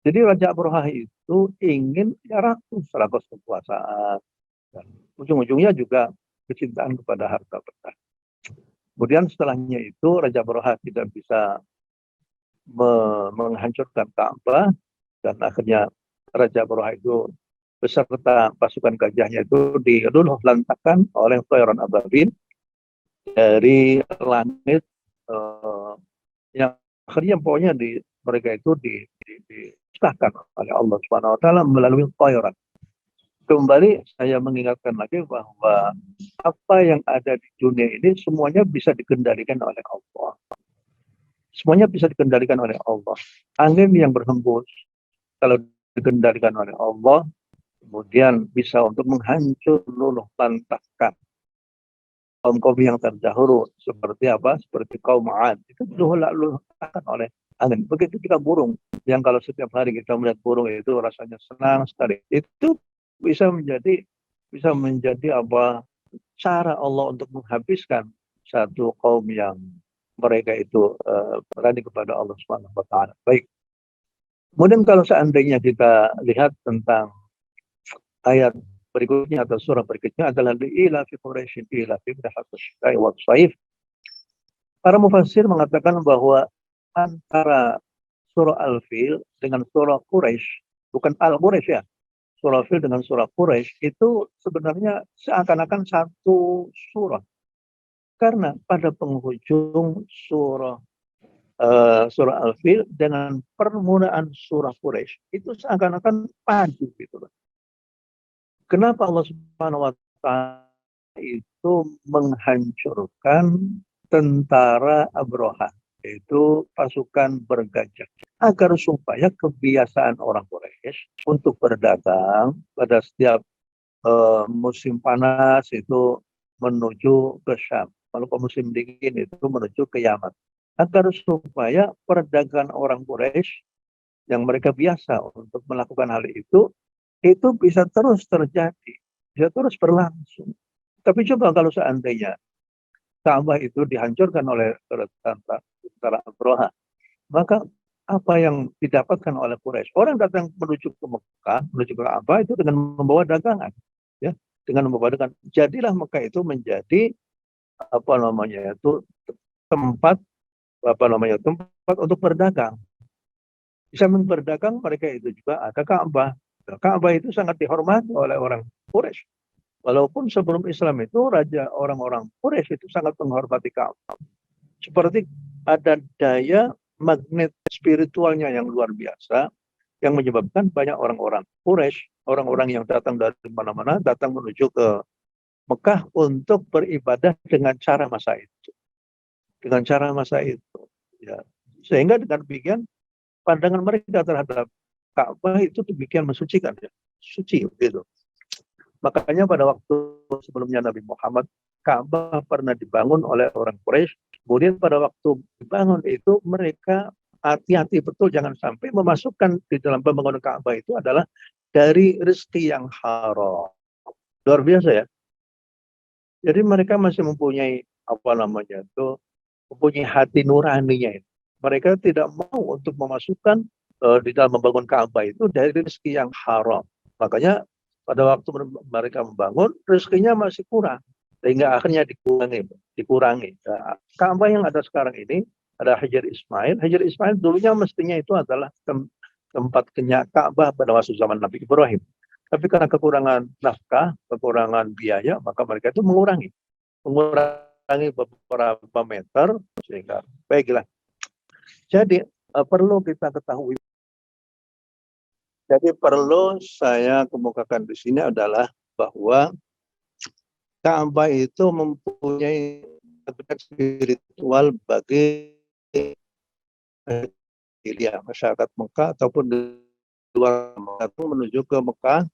E: Jadi Raja Abraha itu ingin ya rakus kekuasaan, dan ujung-ujungnya juga kecintaan kepada harta benda. Kemudian setelahnya itu Raja Abraha tidak bisa menghancurkan Ka'bah, dan akhirnya Raja Abraha itu beserta pasukan gajahnya itu diluluh lantakan oleh Tayran Ababil dari langit, yang akhirnya pokoknya mereka itu disahkan oleh Allah Subhanahu Wa Taala melalui Tayran. Kembali saya mengingatkan lagi bahwa apa yang ada di dunia ini semuanya bisa dikendalikan oleh Allah. Semuanya bisa dikendalikan oleh Allah. Angin yang berhembus kalau dikendalikan oleh Allah, kemudian bisa untuk menghancur luluh lantahkan kaum-kaum yang terdahulu seperti apa? Seperti kaum 'Ad. Itu luluh lantahkan oleh angin. Begitu juga burung yang kalau setiap hari kita melihat burung itu rasanya senang sekali. Itu bisa menjadi apa? Cara Allah untuk menghabiskan satu kaum yang mereka itu berani kepada Allah Subhanahu Wa Taala. Baik. Kemudian kalau seandainya kita lihat tentang ayat berikutnya atau surah berikutnya adalah li'ila fi Quraisyin ila fi syita'i wa shaif. Para mufassir mengatakan bahwa antara surah Al-Fil dengan surah Quraisy, bukan Al-Quraisy ya, surah Fil dengan surah Quraisy itu sebenarnya seakan-akan satu surah. Karena pada penghujung surah Al-Fil dengan permulaan surah Quraisy itu seakan-akan padu gitu. Kenapa Allah Subhanahu Wa Taala itu menghancurkan tentara Abraha, yaitu pasukan bergajah, agar supaya kebiasaan orang Quraisy untuk berdagang pada setiap musim panas itu menuju ke Syam, kalau musim dingin itu menuju ke Yaman, agar supaya perdagangan orang Quraisy yang mereka biasa untuk melakukan hal itu bisa terus terjadi, bisa terus berlangsung. Tapi coba kalau seandainya Ka'bah itu dihancurkan oleh tentara Abraha, maka apa yang didapatkan oleh Quraisy? Orang datang menuju ke Mekah, menuju ke Ka'bah itu dengan membawa dagangan, ya, dengan membawa dagangan. Jadilah Mekah itu menjadi tempat untuk berdagang. Bisa berdagang, mereka itu juga ada Ka'bah. Ka'bah itu sangat dihormati oleh orang Quraisy. Walaupun sebelum Islam itu orang-orang Quraisy itu sangat menghormati Ka'bah. Seperti ada daya magnet spiritualnya yang luar biasa yang menyebabkan banyak orang-orang Quraisy, orang-orang yang datang dari mana-mana datang menuju ke Mekah untuk beribadah dengan cara masa itu. Dengan cara masa itu, ya. Sehingga dengan demikian pandangan mereka terhadap Ka'bah itu demikian mensucikan, ya. Suci gitu. Makanya pada waktu sebelumnya Nabi Muhammad, Ka'bah pernah dibangun oleh orang Quraisy. Kemudian pada waktu dibangun itu mereka hati-hati betul jangan sampai memasukkan di dalam pembangunan Ka'bah itu adalah dari rezeki yang haram. Luar biasa ya. Jadi mereka masih mempunyai mempunyai hati nuraninya. Mereka tidak mau untuk memasukkan di dalam membangun Ka'bah itu dari rezeki yang haram. Makanya pada waktu mereka membangun, rezekinya masih kurang. Sehingga akhirnya dikurangi. Nah, Ka'bah yang ada sekarang ini, ada Hajar Ismail. Hajar Ismail dulunya mestinya itu adalah tempat kenyak Ka'bah pada waktu zaman Nabi Ibrahim. Tapi karena kekurangan nafkah, kekurangan biaya, maka mereka itu mengurangi beberapa meter, sehingga baiklah. Jadi perlu kita ketahui. Jadi perlu saya kemukakan di sini adalah bahwa Ka'bah itu mempunyai habitat spiritual bagi masyarakat Mekah ataupun di luar Mekah menuju ke Mekah,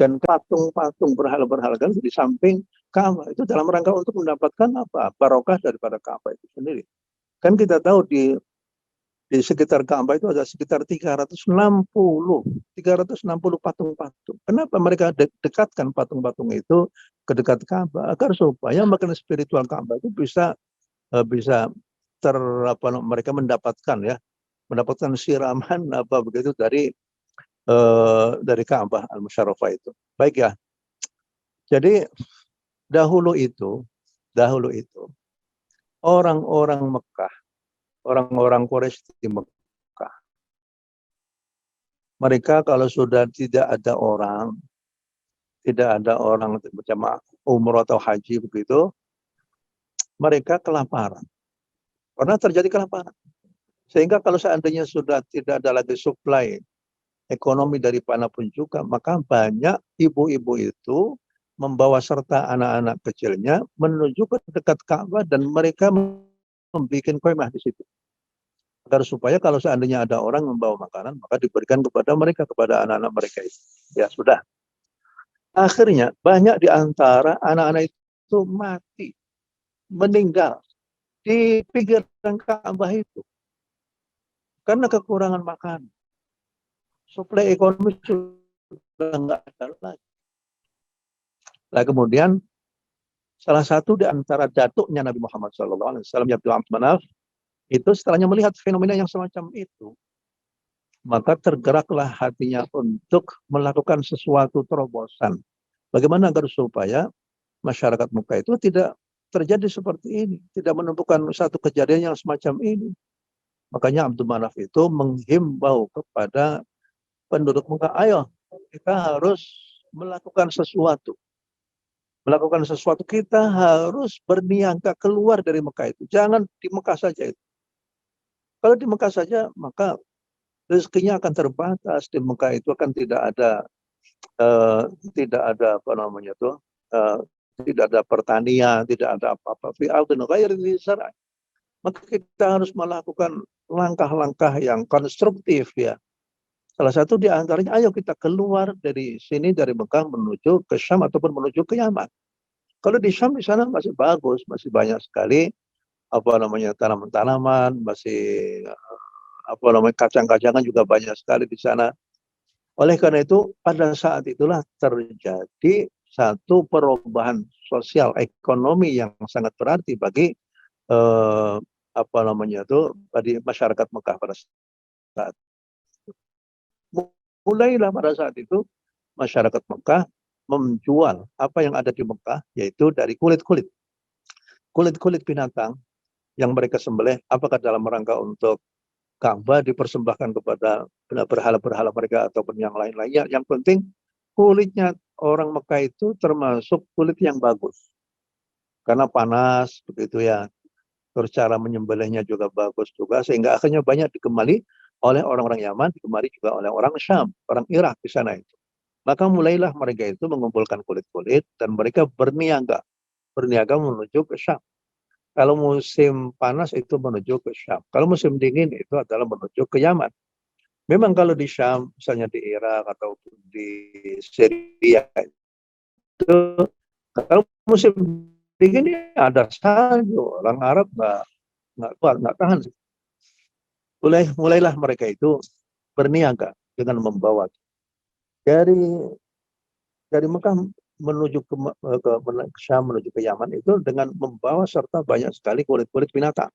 E: dan patung-patung berhala-berhala di samping Ka'bah itu dalam rangka untuk mendapatkan barokah daripada Ka'bah itu sendiri. Kan kita tahu di sekitar Ka'bah itu ada sekitar 360 patung-patung. Kenapa mereka dekatkan patung-patung itu ke dekat Ka'bah? Agar supaya makna spiritual Ka'bah itu bisa mereka mendapatkan, ya, mendapatkan siraman apa begitu dari Ka'bah Al-Musyarrafah itu. Baik ya. Jadi dahulu itu orang-orang Mekah, orang-orang Quraisy di Mekah, mereka kalau sudah tidak ada orang berjamaah umroh atau haji begitu, mereka kelaparan. Pernah terjadi kelaparan. Sehingga kalau seandainya sudah tidak ada lagi supply ekonomi dari manapun juga, maka banyak ibu-ibu itu membawa serta anak-anak kecilnya menuju ke dekat Ka'bah dan mereka membuat kemah di situ. Agar supaya kalau seandainya ada orang membawa makanan, maka diberikan kepada mereka, kepada anak-anak mereka itu. Ya sudah. Akhirnya banyak di antara anak-anak itu mati, meninggal di pinggiran Ka'bah itu karena kekurangan makanan. Suplai ekonomi sudah nggak ada lagi. Nah, kemudian salah satu di antara datuknya Nabi Muhammad SAW, Abdul Manaf, itu setelahnya melihat fenomena yang semacam itu, maka tergeraklah hatinya untuk melakukan sesuatu terobosan. Bagaimana agar supaya masyarakat Mekah itu tidak terjadi seperti ini, tidak menemukan satu kejadian yang semacam ini. Makanya Abdul Manaf itu menghimbau kepada penduduk Mekah, ayo kita harus melakukan sesuatu. Melakukan sesuatu, kita harus berniaga keluar dari Mekah itu. Jangan di Mekah saja itu. Kalau di Mekah saja, maka rezekinya akan terbatas. Di Mekah itu akan tidak ada tidak ada pertanian, tidak ada apa-apa. Maka kita harus melakukan langkah-langkah yang konstruktif ya. Salah satu di antaranya, ayo kita keluar dari sini, dari Mekah menuju ke Syam ataupun menuju ke Yaman. Kalau di Syam, di sana masih bagus, masih banyak sekali tanaman-tanaman, masih kacang-kacangan juga banyak sekali di sana. Oleh karena itu, pada saat itulah terjadi satu perubahan sosial ekonomi yang sangat berarti bagi bagi masyarakat Mekah pada saat itu. Mulailah pada saat itu masyarakat Mekah menjual apa yang ada di Mekah, yaitu dari kulit-kulit binatang yang mereka sembelih, apakah dalam rangka untuk Ka'bah dipersembahkan kepada berhala-berhala mereka ataupun yang lain-lainnya. Yang penting kulitnya orang Mekah itu termasuk kulit yang bagus, karena panas begitu ya. Terus cara menyembelihnya juga bagus juga, sehingga akhirnya banyak digemari oleh orang-orang Yaman, digemari juga oleh orang Syam, orang Irak di sana itu. Maka mulailah mereka itu mengumpulkan kulit-kulit dan mereka berniaga menuju ke Syam. Kalau musim panas itu menuju ke Syam. Kalau musim dingin itu adalah menuju ke Yaman. Memang kalau di Syam, misalnya di Irak atau di Syria itu, kalau musim dingin ya ada salju. Orang Arab nggak tahan. Mulailah mereka itu berniaga dengan membawa dari Mekah menuju ke Syam, menuju ke Yaman itu dengan membawa serta banyak sekali kulit-kulit binatang,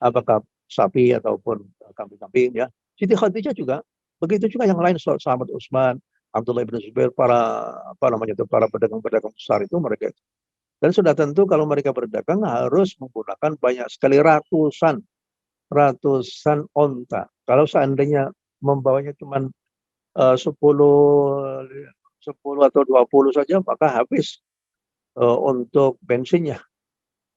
E: apakah sapi ataupun kambing-kambing ya. Siti Khadijah juga begitu, juga yang lain, sahabat Utsman, Abdullah bin Zubair, para pedagang-pedagang besar itu mereka. Dan sudah tentu kalau mereka berdagang harus menggunakan banyak sekali ratusan onta. Kalau seandainya membawanya cuma 10 atau 20 saja, maka habis untuk bensinnya.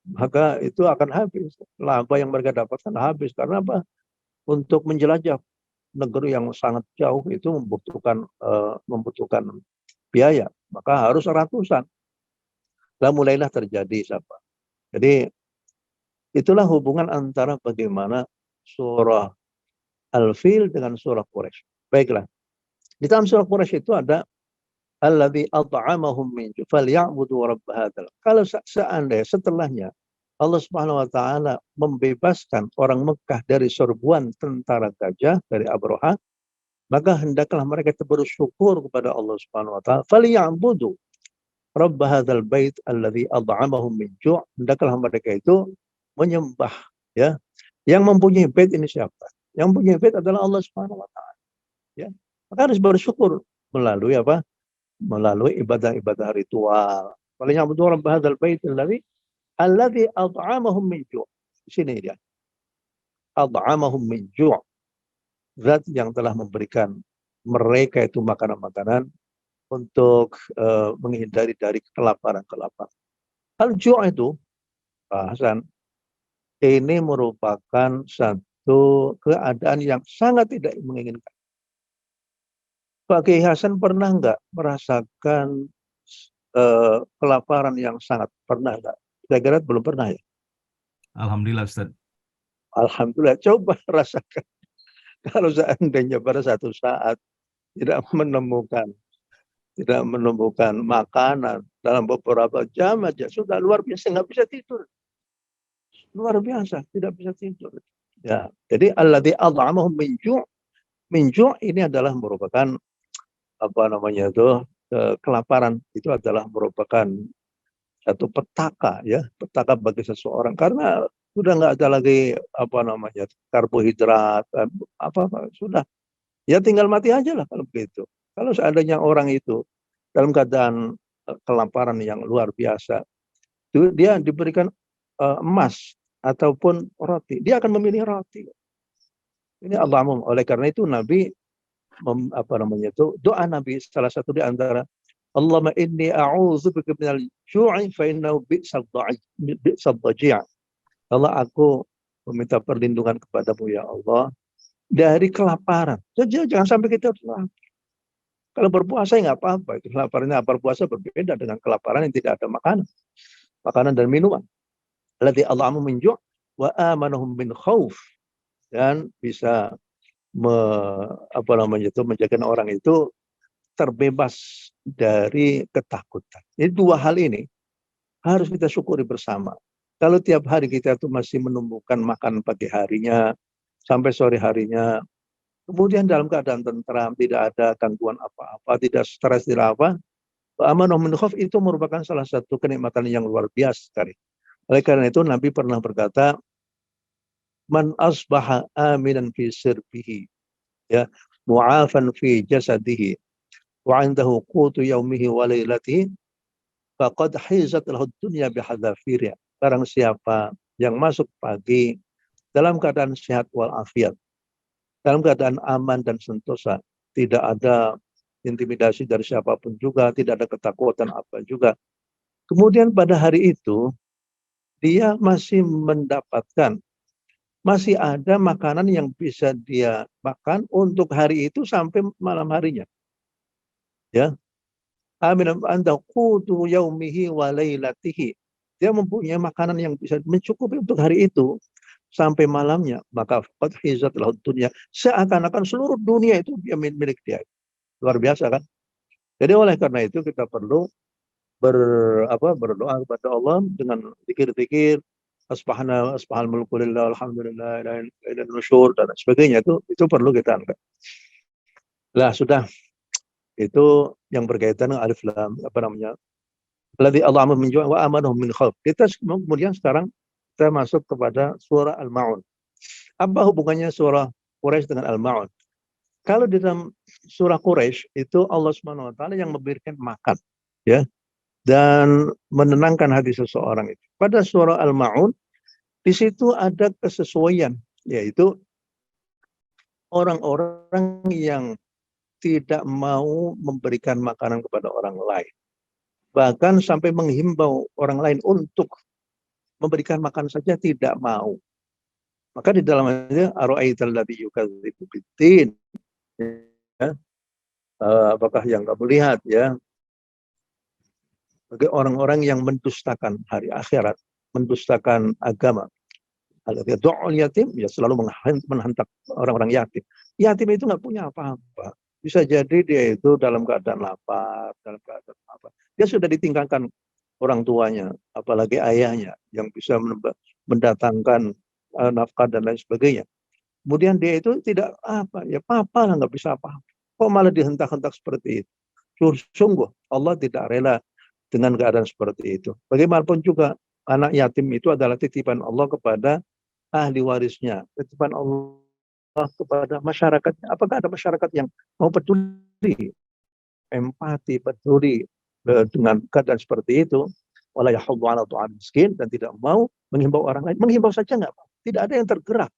E: Maka itu akan habis. Laba yang mereka dapatkan habis. Karena apa? Untuk menjelajah negeri yang sangat jauh itu membutuhkan biaya. Maka harus ratusan. Lalu mulailah terjadi apa? Jadi itulah hubungan antara bagaimana surah Al-Fil dengan surah Quraisy. Baiklah. Di dalam surah Quraisy itu ada alladzi at'amahum min ju' falyabudu rabb hadzal. Kalau seandainya setelahnya Allah Subhanahu wa taala membebaskan orang Mekah dari serbuan tentara gajah dari Abraha, maka hendaklah mereka bersyukur kepada Allah Subhanahu wa taala. Falyabudu rabb hadzal bait alladzi at'amahum min ju'. Hendaklah mereka itu menyembah ya. Yang mempunyai bait ini siapa? Yang punya bait adalah Allah Subhanahu wa taala. Ya. Maka harus bersyukur melalui apa? Melalui ibadah-ibadah ritual. Paling ya'budu rabb hadzal bait alladzi at'amahum min ju'. Di sini dia. At'amahum min ju'. Zat yang telah memberikan mereka itu makanan-makanan untuk menghindari dari kelaparan-kelaparan. Al-ju' itu, Pak Hasan, ini merupakan satu keadaan yang sangat tidak menginginkan. Pak Kiai Hasan pernah nggak merasakan kelaparan yang sangat? Pernah nggak? Saya kira belum pernah ya.
A: Alhamdulillah Ustaz.
E: Alhamdulillah, coba rasakan. Kalau seandainya pada satu saat tidak menemukan makanan dalam beberapa jam aja sudah luar biasa, nggak bisa tidur. Luar biasa, tidak bisa tidur. Ya, jadi alladzi at'amahum min ju'. Min ju' ini adalah merupakan apa namanya itu kelaparan, itu adalah merupakan satu petaka ya, petaka bagi seseorang karena sudah nggak ada lagi apa namanya karbohidrat apa sudah ya tinggal mati aja lah kalau begitu. Kalau seandainya orang itu dalam keadaan kelaparan yang luar biasa, itu dia diberikan emas ataupun roti, dia akan memilih roti. Ini Allah umum. Oleh karena itu Nabi doa Nabi salah satu di antara Allahumma inni a'udzubika minal ju'i fa innahu bi'sal dhaji'. Allah, aku meminta perlindungan kepadamu ya Allah dari kelaparan. Jadi jangan sampai kita lapar. Kalau berpuasa nggak apa-apa, itu kelaparannya berpuasa berbeda dengan kelaparan yang tidak ada makanan dan minuman. Alladzi at'amahum min ju' wa amanahum min khauf, dan bisa menjadikan orang itu terbebas dari ketakutan. Jadi dua hal ini harus kita syukuri bersama. Kalau tiap hari kita itu masih menumbuhkan makan pagi harinya sampai sore harinya, kemudian dalam keadaan tentram, tidak ada gangguan apa-apa, tidak stres, tidak apa, amanah min khauf itu merupakan salah satu kenikmatan yang luar biasa sekali. Oleh karena itu Nabi pernah berkata, man asbaha aminan fi sirbihi, ya, mu'afan fi jasadihi, wa 'indahu qutu yaumihi wa lailatihi, faqad hizat lahu dunya bihadzafirha. Barang siapa yang masuk pagi dalam keadaan sehat walafiat, dalam keadaan aman dan sentosa, tidak ada intimidasi dari siapapun juga, tidak ada ketakutan apa juga. Kemudian pada hari itu dia masih mendapatkan, masih ada makanan yang bisa dia makan untuk hari itu sampai malam harinya. Ya. Amin anda qutu yaumihi wa lailatihi. Dia mempunyai makanan yang bisa mencukupi untuk hari itu sampai malamnya, maka qad hizat lahu dunya, seakan-akan seluruh dunia itu dia milik dia. Luar biasa kan? Jadi oleh karena itu kita perlu berdoa kepada Allah dengan zikir-zikir asbahal mulku lillah alhamdulillah ila nusyur dan sebagainya, itu perlu kita angkat. Lah sudah, itu yang berkaitan dengan alif lam alladzi at'amahum min ju' wa amanahum min khauf. Kita kemudian sekarang kita masuk kepada surah Al-Ma'un. Apa hubungannya surah Quraisy dengan Al-Ma'un? Kalau di dalam surah Quraisy itu Allah Subhanahu wa taala yang memberikan makan, ya, dan menenangkan hati seseorang itu. Pada surah Al-Ma'un di situ ada kesesuaian, yaitu orang-orang yang tidak mau memberikan makanan kepada orang lain, bahkan sampai menghimbau orang lain untuk memberikan makan saja tidak mau. Maka di dalamnya ara'aital ladzi yukadzibu biddin, apakah yang kamu lihat, ya, bagi orang-orang yang mendustakan hari akhirat, mendustakan agama. Alladzi yad'ul yatim, ya, selalu menghantam orang-orang yatim. Yatim itu nggak punya apa-apa. Bisa jadi dia itu dalam keadaan lapar, dalam keadaan apa. Dia sudah ditinggalkan orang tuanya, apalagi ayahnya yang bisa mendatangkan nafkah dan lain sebagainya. Kemudian dia itu tidak papa lah, nggak bisa apa-apa. Kok malah dihentak-hentak seperti itu? Sungguh Allah tidak rela dengan keadaan seperti itu. Bagaimanapun juga anak yatim itu adalah titipan Allah kepada ahli warisnya. Titipan Allah kepada masyarakatnya. Apakah ada masyarakat yang mau peduli, empati, peduli dengan keadaan seperti itu? Wala yahuddu 'ala ta'am miskin, dan tidak mau menghimbau orang lain. Menghimbau saja nggak, Pak. Tidak ada yang tergerak.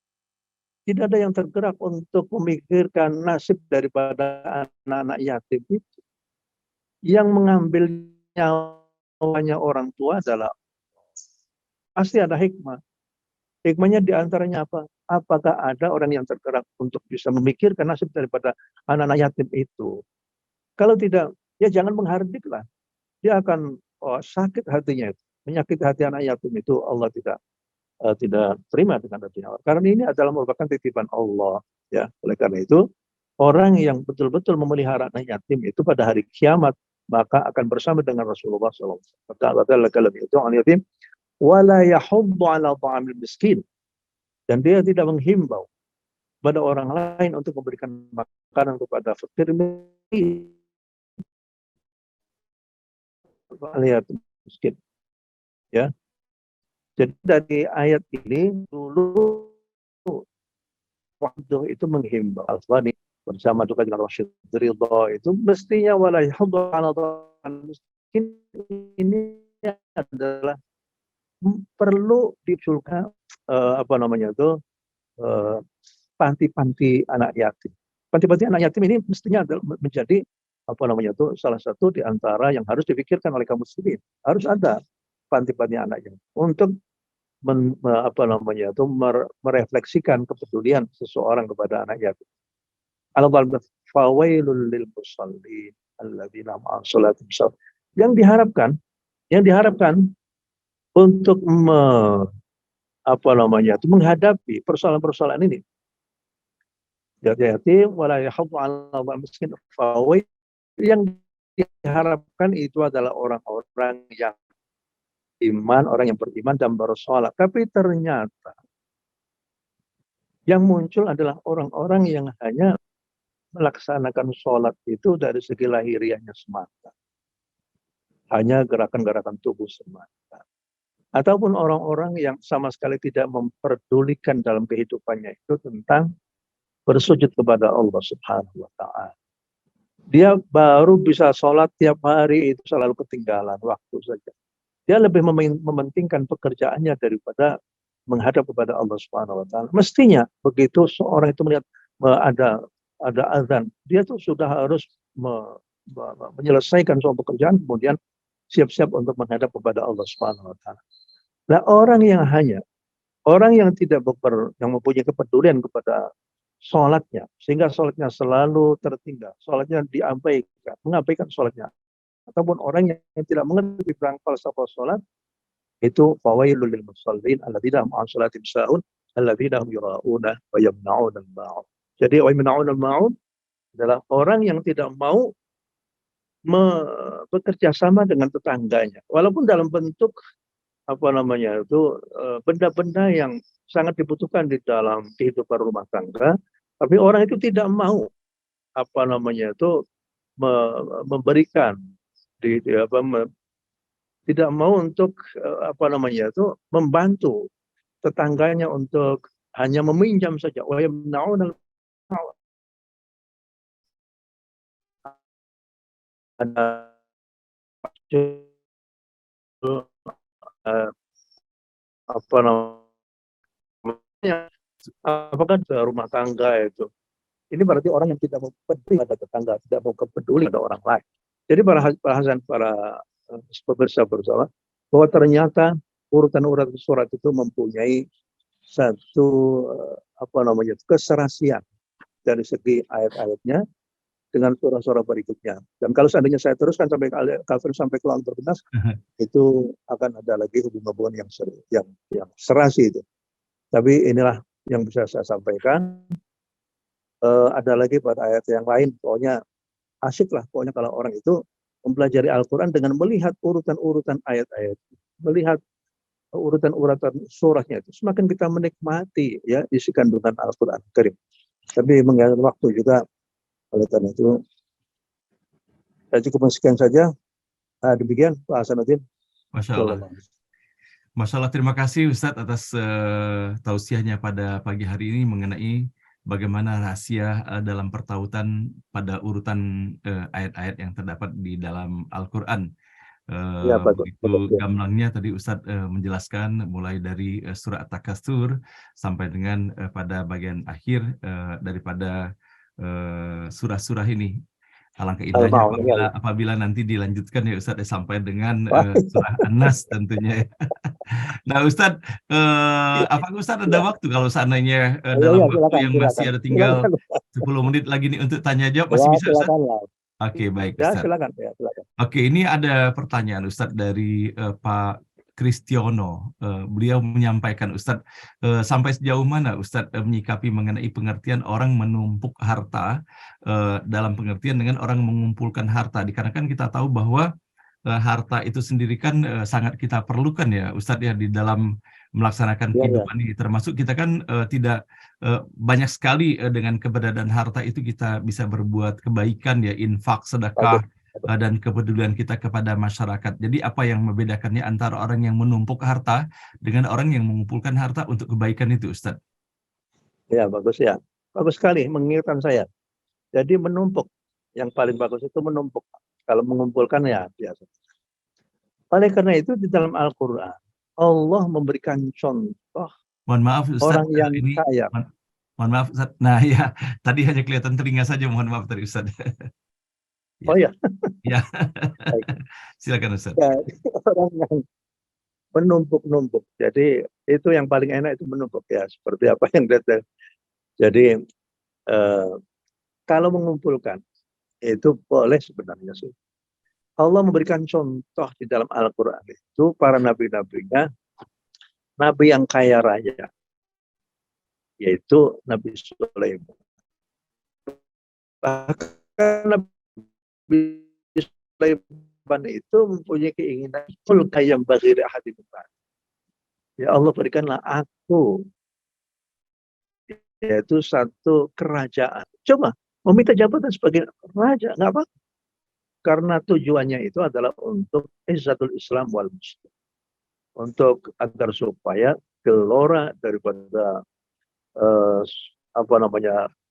E: Tidak ada yang tergerak untuk memikirkan nasib daripada anak-anak yatim itu. Yang mengambil nyawanya orang tua adalah pasti ada hikmah. Hikmahnya diantaranya apa? Apakah ada orang yang tergerak untuk bisa memikirkan nasib daripada anak-anak yatim itu? Kalau tidak, ya jangan menghardiklah. Dia akan sakit hatinya itu. Menyakiti hati anak yatim itu Allah tidak terima dengan hatinya. Karena ini adalah merupakan titipan Allah. Ya, oleh karena itu, orang yang betul-betul memelihara anak yatim itu pada hari kiamat, maka akan bersama dengan Rasulullah SAW. Yatim wala yahuddu 'ala ta'amil miskin, dan dia tidak menghimbau pada orang lain untuk memberikan makanan kepada fakir miskin. Ya, jadi dari ayat ini dulu waktu itu menghimbau Al-Fani bersama juga dengan Rasyid Ridha itu mestinya wala yahuddu 'ala ta'amil miskin ini adalah perlu diculkan panti-panti anak yatim. Panti-panti anak yatim ini mestinya menjadi salah satu di antara yang harus dipikirkan oleh kaum muslimin. Harus ada panti-panti anak yatim untuk merefleksikan kepedulian seseorang kepada anak yatim. Fawailul lil musallin alladzina ma'an salatim. Yang diharapkan untuk menghadapi persoalan-persoalan ini. Yatim wala yahuddu 'ala miskin, yang diharapkan itu adalah orang-orang yang iman, orang yang beriman dan bersolat. Tapi ternyata yang muncul adalah orang-orang yang hanya melaksanakan sholat itu dari segi lahiriahnya semata. Hanya gerakan-gerakan tubuh semata. Ataupun orang-orang yang sama sekali tidak memperdulikan dalam kehidupannya itu tentang bersujud kepada Allah Subhanahu wa Ta'ala. Dia baru bisa sholat tiap hari itu selalu ketinggalan waktu saja. Dia lebih mementingkan pekerjaannya daripada menghadap kepada Allah Subhanahu wa Ta'ala. Mestinya begitu seorang itu melihat ada azan, dia tuh sudah harus menyelesaikan soal pekerjaan, kemudian siap-siap untuk menghadap kepada Allah Subhanahu wa Ta'ala. Nah, orang yang tidak yang mempunyai kepedulian kepada sholatnya, sehingga sholatnya selalu tertinggal, sholatnya mengabaikan sholatnya, ataupun orang yang tidak mengerti tentang falsafah sholat, itu fawailul lil musallin alladzina ma'an sholatim sa'un alladzina hum yura'una wa yamna'una al-ma'un. Jadi wa yamna'una al-ma'un adalah orang yang tidak mau bekerja sama dengan tetangganya, walaupun dalam bentuk benda-benda yang sangat dibutuhkan di dalam kehidupan rumah tangga, tapi orang itu tidak mau memberikan, tidak mau untuk membantu tetangganya untuk hanya meminjam saja. Apakah rumah tangga itu? Ini berarti orang yang tidak mau peduli pada tetangga, tidak mau peduli pada orang lain. Jadi bahasan para pemirsa bersama bahwa ternyata urutan-urutan surat itu mempunyai satu keserasian dari segi ayat-ayatnya dengan surah-surah berikutnya. Dan kalau seandainya saya teruskan sampai kafir sampai keluar berkenas, itu akan ada lagi hubungan yang serasi itu. Tapi inilah yang bisa saya sampaikan. Ada lagi pada ayat yang lain, pokoknya asyik lah pokoknya kalau orang itu mempelajari Al-Quran dengan melihat urutan-urutan ayat-ayat, melihat urutan-urutan surahnya itu, semakin kita menikmati ya isi kandungan Al-Quran Karim. Tapi mengingat waktu juga, oleh karena itu saya cukup sekian saja. Demikian Pak Hasanuddin.
A: Masya Allah. Masya Allah, terima kasih Ustadz atas tausiahnya pada pagi hari ini mengenai bagaimana rahasia dalam pertautan pada urutan ayat-ayat yang terdapat di dalam Al-Quran.
E: Ya, bagus,
A: Begitu
E: bagus, ya.
A: gamblangnya tadi Ustadz menjelaskan mulai dari surah At-Takasur sampai dengan pada bagian akhir daripada surah-surah ini. Alangkah indahnya apabila nanti dilanjutkan ya Ustadz sampai dengan surah An-Nas tentunya ya. Nah Ustadz, apakah Ustadz ada waktu kalau seandainya dalam waktu yang masih ada tinggal 10 menit lagi nih untuk tanya jawab, masih bisa Ustadz? Oke, baik Ustadz.
E: Silakan.
A: Oke, ini ada pertanyaan Ustadz dari Pak Kristiono. Beliau menyampaikan, Ustadz, sampai sejauh mana Ustadz menyikapi mengenai pengertian orang menumpuk harta dalam pengertian dengan orang mengumpulkan harta. Dikarenakan kita tahu bahwa harta itu sendiri kan sangat kita perlukan ya Ustadz ya di dalam melaksanakan kehidupan ini. Termasuk kita kan tidak banyak sekali dengan keberadaan harta itu kita bisa berbuat kebaikan ya, infak, sedekah, dan kepedulian kita kepada masyarakat. Jadi apa yang membedakannya antara orang yang menumpuk harta dengan orang yang mengumpulkan harta untuk kebaikan itu, Ustadz?
E: Ya, bagus ya. Bagus sekali mengingatkan saya. Jadi menumpuk. Yang paling bagus itu menumpuk. Kalau mengumpulkan ya biasa. Oleh karena itu di dalam Al-Quran, Allah memberikan contoh.
A: Mohon maaf, Ustadz,
E: orang yang
A: ini
E: kaya.
A: Mohon maaf, Ustadz. Nah ya, tadi hanya kelihatan telinga saja. Mohon maaf tadi, Ustadz.
E: Oh ya.
A: Ya, silakan Ustaz.
E: Ya, orang yang menumpuk-numpuk. Jadi itu yang paling enak itu menumpuk ya. Seperti apa yang detail. Jadi kalau mengumpulkan itu boleh sebenarnya sih. Allah memberikan contoh di dalam Al-Quran itu para nabi-nabinya, nabi yang kaya raya, yaitu Nabi Sulaiman. Bahkan Nabi Sulaiman itu mempunyai keinginan yang bagi hadirin. Ya Allah, berikanlah aku yaitu satu kerajaan. Coba meminta jabatan sebagai raja, nggak apa? Karena tujuannya itu adalah untuk izzatul Islam wal Muslim, untuk agar supaya gelora daripada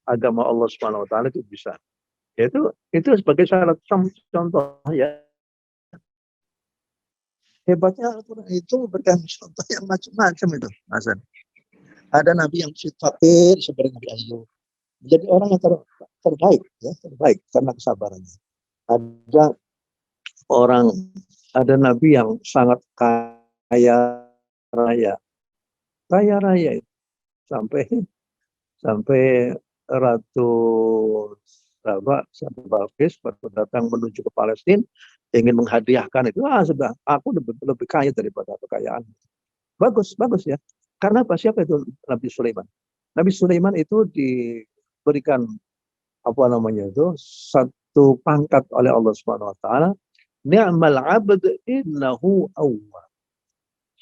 E: agama Allah Subhanahu Wa Taala itu bisa. Itu sebagai syarat contoh ya. Hebatnya Al-Quran itu memberikan contoh yang macam-macam itu, Hasan. Ada nabi yang fakir seperti Nabi Ayub. Jadi orang yang terbaik ya, terbaik karena kesabarannya. Ada nabi yang sangat kaya raya. Kaya raya itu sampai Ratu Balqis datang menuju ke Palestina ingin menghadiahkan itu, sudah aku lebih kaya daripada kekayaan. Bagus ya. Karena apa? Siapa itu Nabi Sulaiman? Nabi Sulaiman itu diberikan satu pangkat oleh Allah Subhanahu Wa Taala. Ni'mal 'abd innahu awwab.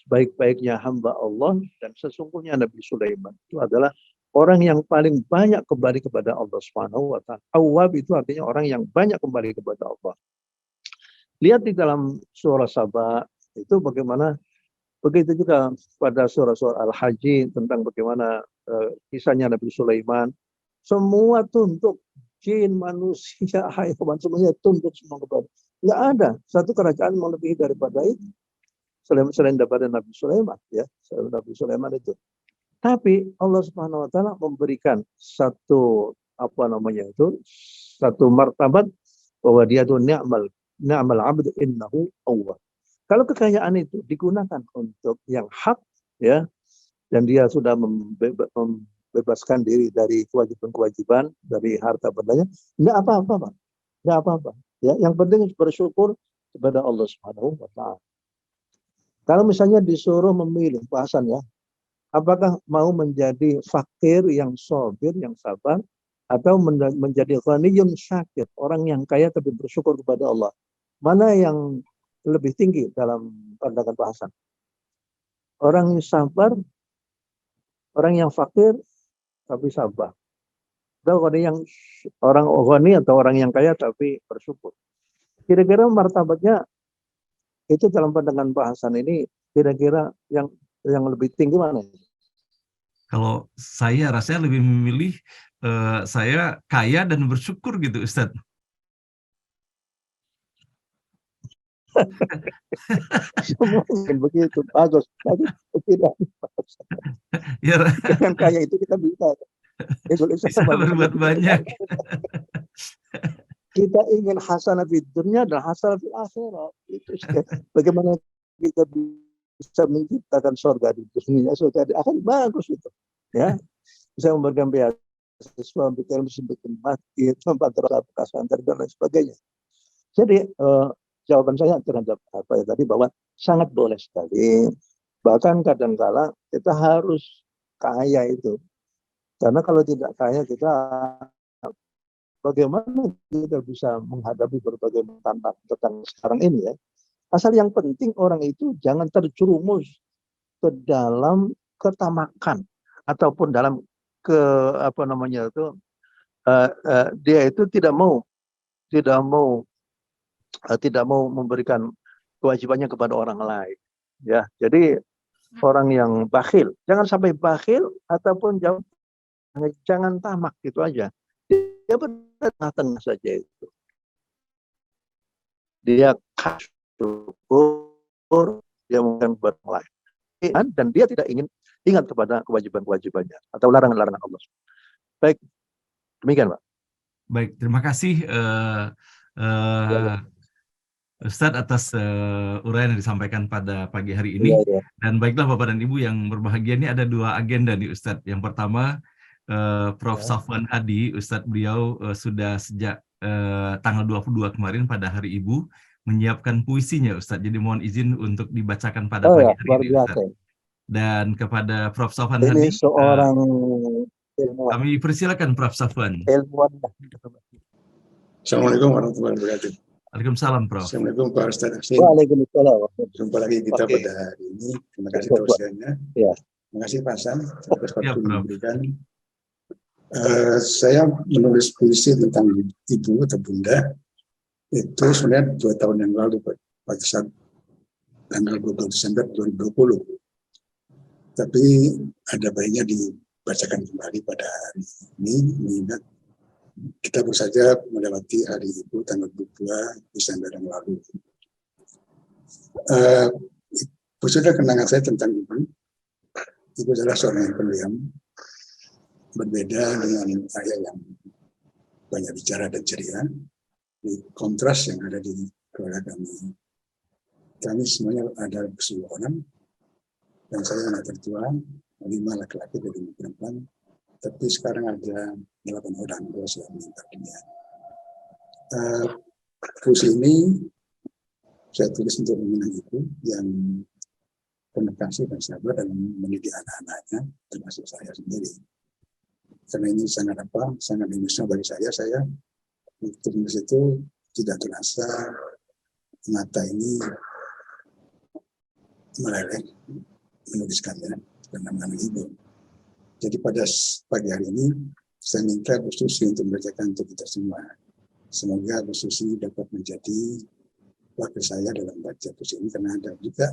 E: Sebaik-baiknya hamba Allah dan sesungguhnya Nabi Sulaiman itu adalah orang yang paling banyak kembali kepada Allah Subhanahu Wa Taala. Awwab itu artinya orang yang banyak kembali kepada Allah. Lihat di dalam surah Saba itu bagaimana, begitu juga pada surah-surah Al-Haji tentang bagaimana kisahnya Nabi Sulaiman. Semua tunduk, jin, manusia, hayawan, semuanya tunduk semua kepada. Nggak ada satu kerajaan melebihi daripada itu selain daripada Nabi Sulaiman ya, Nabi Sulaiman itu. Tapi Allah Subhanahu Wa Taala memberikan satu satu martabat bahwa dia itu ni'mal 'abd innahu awwab. Kalau kekayaan itu digunakan untuk yang hak ya, dan dia sudah membebaskan diri dari kewajiban-kewajiban dari harta bendanya, enggak apa-apa, Pak. Enggak apa-apa. Ya, yang penting bersyukur kepada Allah Subhanahu Wa Taala. Kalau misalnya disuruh memilih Pak Hasan ya, apakah mau menjadi fakir yang sabir, yang sabar, atau menjadi ghaniyun syakir, orang yang kaya tapi bersyukur kepada Allah? Mana yang lebih tinggi dalam pandangan Pak Hasan? Orang yang sabar, orang yang fakir tapi sabar, atau orang ghani atau orang yang kaya tapi bersyukur? Kira-kira martabatnya itu dalam pandangan Pak Hasan ini kira-kira yang lebih tinggi mana?
A: Kalau saya rasanya lebih memilih saya kaya dan bersyukur gitu Ustadz.
E: Semua ingin begitu. Bagus, bagus. Tidak.
A: Ya,
E: Dengan kaya itu kita bisa.
A: bisa berbuat banyak.
E: Kita ingin hasanah fid dunya dan hasanah fil akhirah. Itu bagaimana kita bisa menciptakan surga di dunia, surga di akhirat, bagus itu. Ya, bisa memberikan beasiswa, memberikan masjid, membantu pesantren dan lain sebagainya. Jadi jawaban saya terhadap apa ya tadi, bahwa sangat boleh sekali. Bahkan kadang-kala kita harus kaya itu. Karena kalau tidak kaya, kita bagaimana kita bisa menghadapi berbagai tantangan sekarang ini ya. Asal yang penting orang itu jangan terjerumus ke dalam ketamakan ataupun dalam dia itu tidak mau memberikan kewajibannya kepada orang lain. Ya, jadi orang yang bakhil, jangan sampai bakhil ataupun jangan tamak, gitu aja. Dia bertengah-tengah saja itu. Dia syukur, dia mungkin berlain, dan dia tidak ingin ingat kepada kewajiban-kewajibannya atau larangan-larangan Allah. Baik, demikian Pak.
A: Baik, terima kasih Ustadz atas uraian yang disampaikan pada pagi hari ini.
E: Ya.
A: Dan baiklah Bapak dan Ibu yang berbahagia, ini ada 2 agenda nih Ustadz. Yang pertama, Prof. Safwan Hadi, Ustadz beliau sudah sejak tanggal 22 kemarin pada Hari Ibu menyiapkan puisinya Ustadz. Jadi mohon izin untuk dibacakan pada pagi hari ini Ustadz. Dan kepada Prof. Safwan Hadi,
E: seorang ilmuwan.
A: Kami persilakan Prof. Safwan.
H: Assalamualaikum warahmatullahi wabarakatuh.
A: Waalaikumsalam, Prof.
H: Assalamualaikum Pak Ustadz Aksin.
E: Waalaikumsalam.
H: Jumpa lagi kita pada hari ini. Terima kasih tausiahnya.
E: Ya.
H: Terima kasih Pak Sam atas waktu yang diberikan. Saya menulis puisi tentang ibu atau bunda itu sebenarnya 2 tahun yang lalu pada saat tanggal 20 Desember 2020. Tapi ada baiknya dibacakan kembali pada hari ini, mengingat kita baru saja melewati hari Ibu tanggal 22 Desember yang lalu. Sudah kenangan saya tentang Ibu. Ibu adalah seorang yang pendiam, berbeda dengan ayah yang banyak bicara dan ceria. Di kontras yang ada di keluarga kami. Kami semuanya ada 10 orang, dan saya anak tertua, 5 laki-laki dan 5 perempuan. Tapi sekarang ada 8 orang yang meninggal dunia. Puisi ini saya tulis untuk mengenang ibu yang penuh kasih dan sabar dalam mendidik anak-anaknya, termasuk saya sendiri. Karena ini sangat emosional bagi saya. Saya tulis itu tidak terasa mata ini meleleh menuliskannya karena mengenang ibu. Jadi pada pagi hari ini, saya minta Bu Susi untuk membacakan untuk kita semua. Semoga Bu Susi dapat menjadi wakil saya dalam baca puisi ini, karena ada juga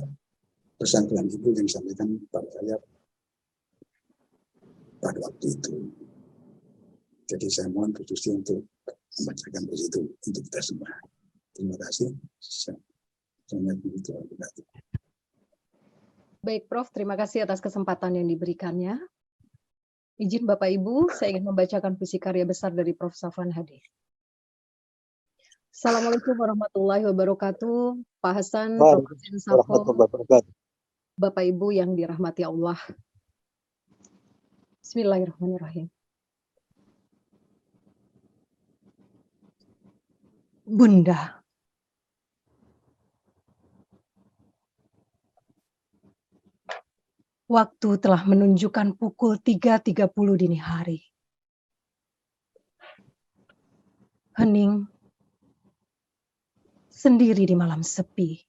H: pesan-pesan ibu yang disampaikan kepada saya pada waktu itu. Jadi saya mohon Bu Susi untuk membacakan puisi itu untuk kita semua. Terima kasih. Assalamualaikum warahmatullahi wabarakatuh.
F: Baik, Prof. Terima kasih atas kesempatan yang diberikannya. Izin Bapak Ibu, saya ingin membacakan puisi karya besar dari Prof. Safwan Hadi. Assalamualaikum warahmatullahi wabarakatuh. Pak Hasan, Prof. Hasan Sako, Bapak Ibu yang dirahmati Allah. Bismillahirrahmanirrahim. Bunda, waktu telah menunjukkan pukul 3.30 dini hari. Hening, sendiri di malam sepi.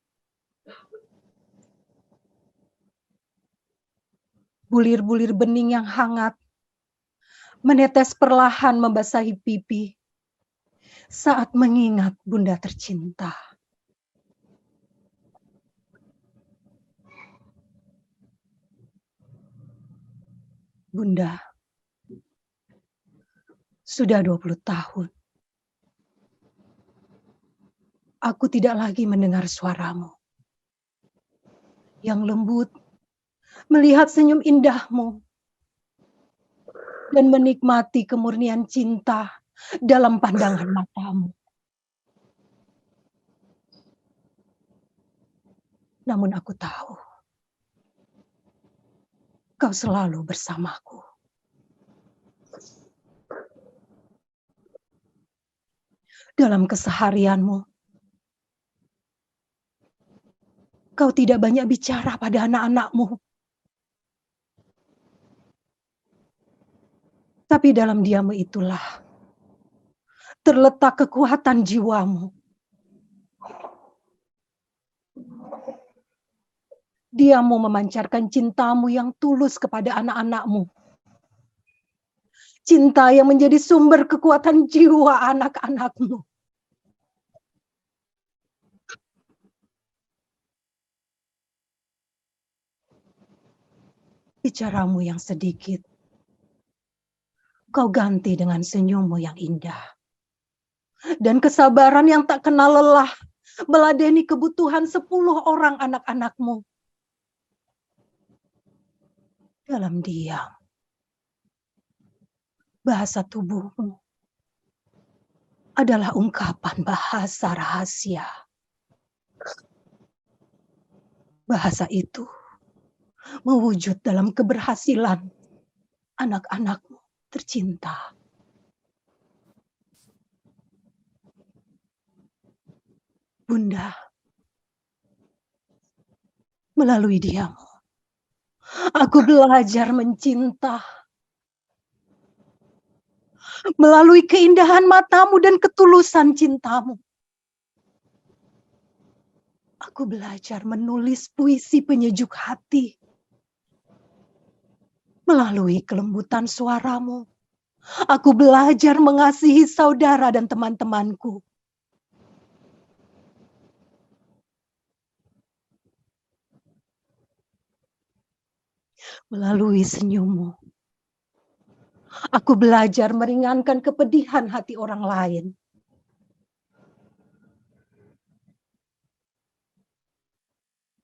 F: Bulir-bulir bening yang hangat menetes perlahan membasahi pipi saat mengingat Bunda tercinta. Bunda, Sudah 20 tahun. Aku tidak lagi mendengar suaramu yang lembut, melihat senyum indahmu, dan menikmati kemurnian cinta dalam pandangan matamu. Namun aku tahu, kau selalu bersamaku. Dalam keseharianmu, kau tidak banyak bicara pada anak-anakmu. Tapi dalam diammu itulah terletak kekuatan jiwamu. Diammu memancarkan cintamu yang tulus kepada anak-anakmu. Cinta yang menjadi sumber kekuatan jiwa anak-anakmu. Bicaramu yang sedikit, kau ganti dengan senyummu yang indah. Dan kesabaran yang tak kenal lelah meladeni kebutuhan 10 orang anak-anakmu. Dalam diam, bahasa tubuhmu adalah ungkapan bahasa rahasia. Bahasa itu mewujud dalam keberhasilan anak-anakmu tercinta. Bunda, melalui diammu, aku belajar mencinta. Melalui keindahan matamu dan ketulusan cintamu, aku belajar menulis puisi penyejuk hati. Melalui kelembutan suaramu, aku belajar mengasihi saudara dan teman-temanku. Melalui senyummu, aku belajar meringankan kepedihan hati orang lain.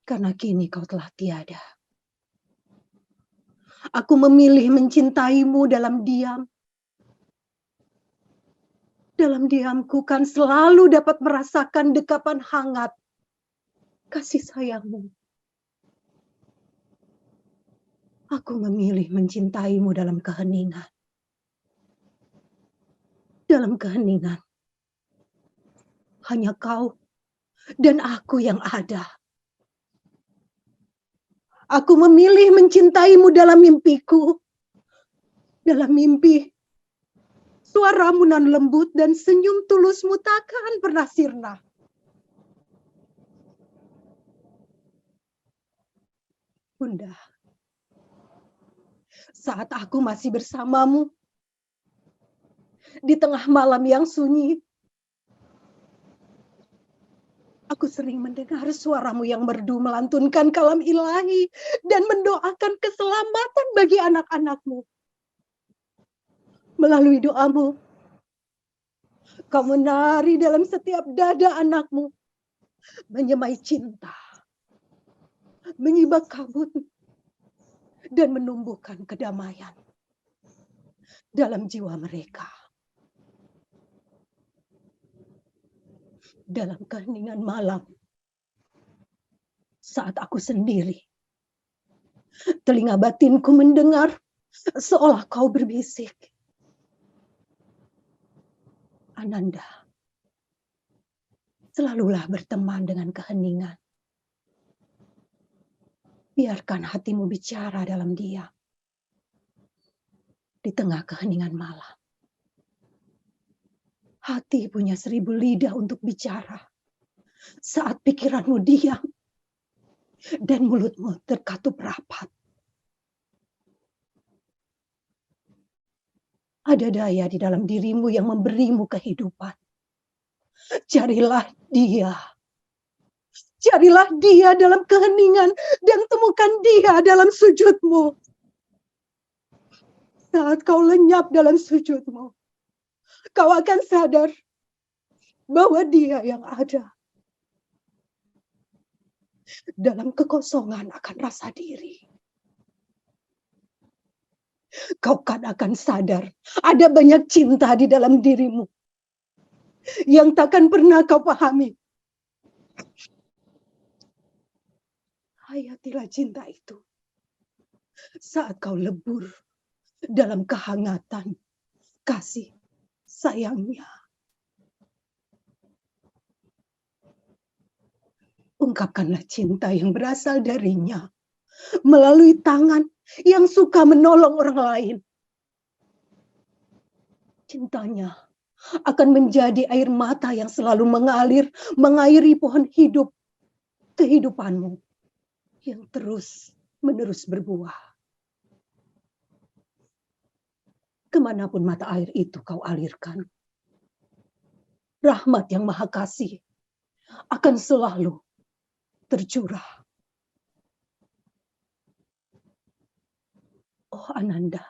F: Karena kini kau telah tiada. Aku memilih mencintaimu dalam diam. Dalam diamku kan selalu dapat merasakan dekapan hangat kasih sayangmu. Aku memilih mencintaimu dalam keheningan. Dalam keheningan, hanya kau dan aku yang ada. Aku memilih mencintaimu dalam mimpiku. Dalam mimpi, suaramu nan lembut dan senyum tulusmu takkan pernah sirna. Bunda, saat aku masih bersamamu, di tengah malam yang sunyi, aku sering mendengar suaramu yang merdu melantunkan kalam ilahi dan mendoakan keselamatan bagi anak-anakmu. Melalui doamu, kau menari dalam setiap dada anakmu, menyemai cinta, menyibak kabut, dan menumbuhkan kedamaian dalam jiwa mereka. Dalam keheningan malam, saat aku sendiri, telinga batinku mendengar seolah kau berbisik. Ananda, selalulah berteman dengan keheningan. Biarkan hatimu bicara dalam diam. Di tengah keheningan malam. Hati punya 1000 lidah untuk bicara. Saat pikiranmu diam. Dan mulutmu terkatup rapat. Ada daya di dalam dirimu yang memberimu kehidupan. Carilah dia. Carilah dia dalam keheningan dan temukan dia dalam sujudmu. Saat kau lenyap dalam sujudmu, kau akan sadar bahwa Dia yang ada. Dalam kekosongan akan rasa diri, kau akan sadar ada banyak cinta di dalam dirimu yang takkan pernah kau pahami. Hayatilah cinta itu saat kau lebur dalam kehangatan kasih sayangnya. Ungkapkanlah cinta yang berasal darinya melalui tangan yang suka menolong orang lain. Cintanya akan menjadi air mata yang selalu mengalir, mengairi pohon hidup kehidupanmu yang terus-menerus berbuah. Kemanapun mata air itu kau alirkan, rahmat yang maha kasih akan selalu tercurah. Oh Ananda,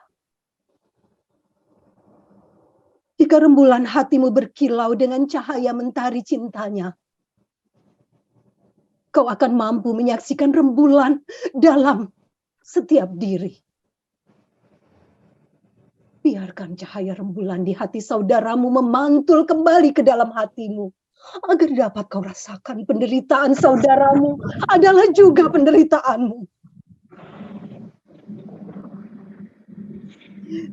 F: jika rembulan hatimu berkilau dengan cahaya mentari cintanya, kau akan mampu menyaksikan rembulan dalam setiap diri. Biarkan cahaya rembulan di hati saudaramu memantul kembali ke dalam hatimu, agar dapat kau rasakan penderitaan saudaramu adalah juga penderitaanmu.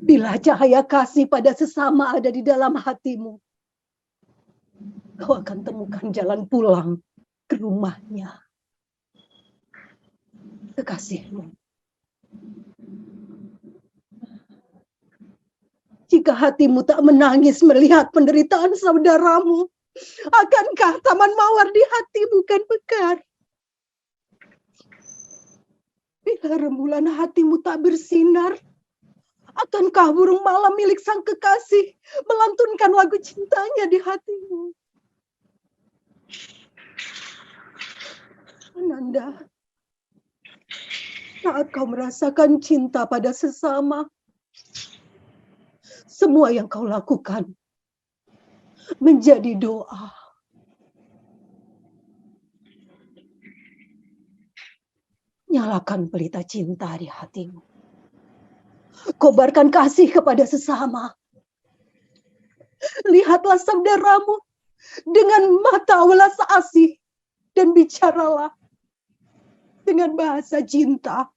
F: Bila cahaya kasih pada sesama ada di dalam hatimu, kau akan temukan jalan pulang ke rumahnya, kekasihmu. Jika hatimu tak menangis melihat penderitaan saudaramu, akankah taman mawar di hatimu kan mekar? Bila rembulan hatimu tak bersinar, akankah burung malam milik sang kekasih melantunkan lagu cintanya di hatimu? Ananda, saat kau merasakan cinta pada sesama, semua yang kau lakukan menjadi doa. Nyalakan pelita cinta di hatimu. Kobarkan kasih kepada sesama. Lihatlah saudaramu dengan mata welas asih dan bicaralah dengan bahasa cinta.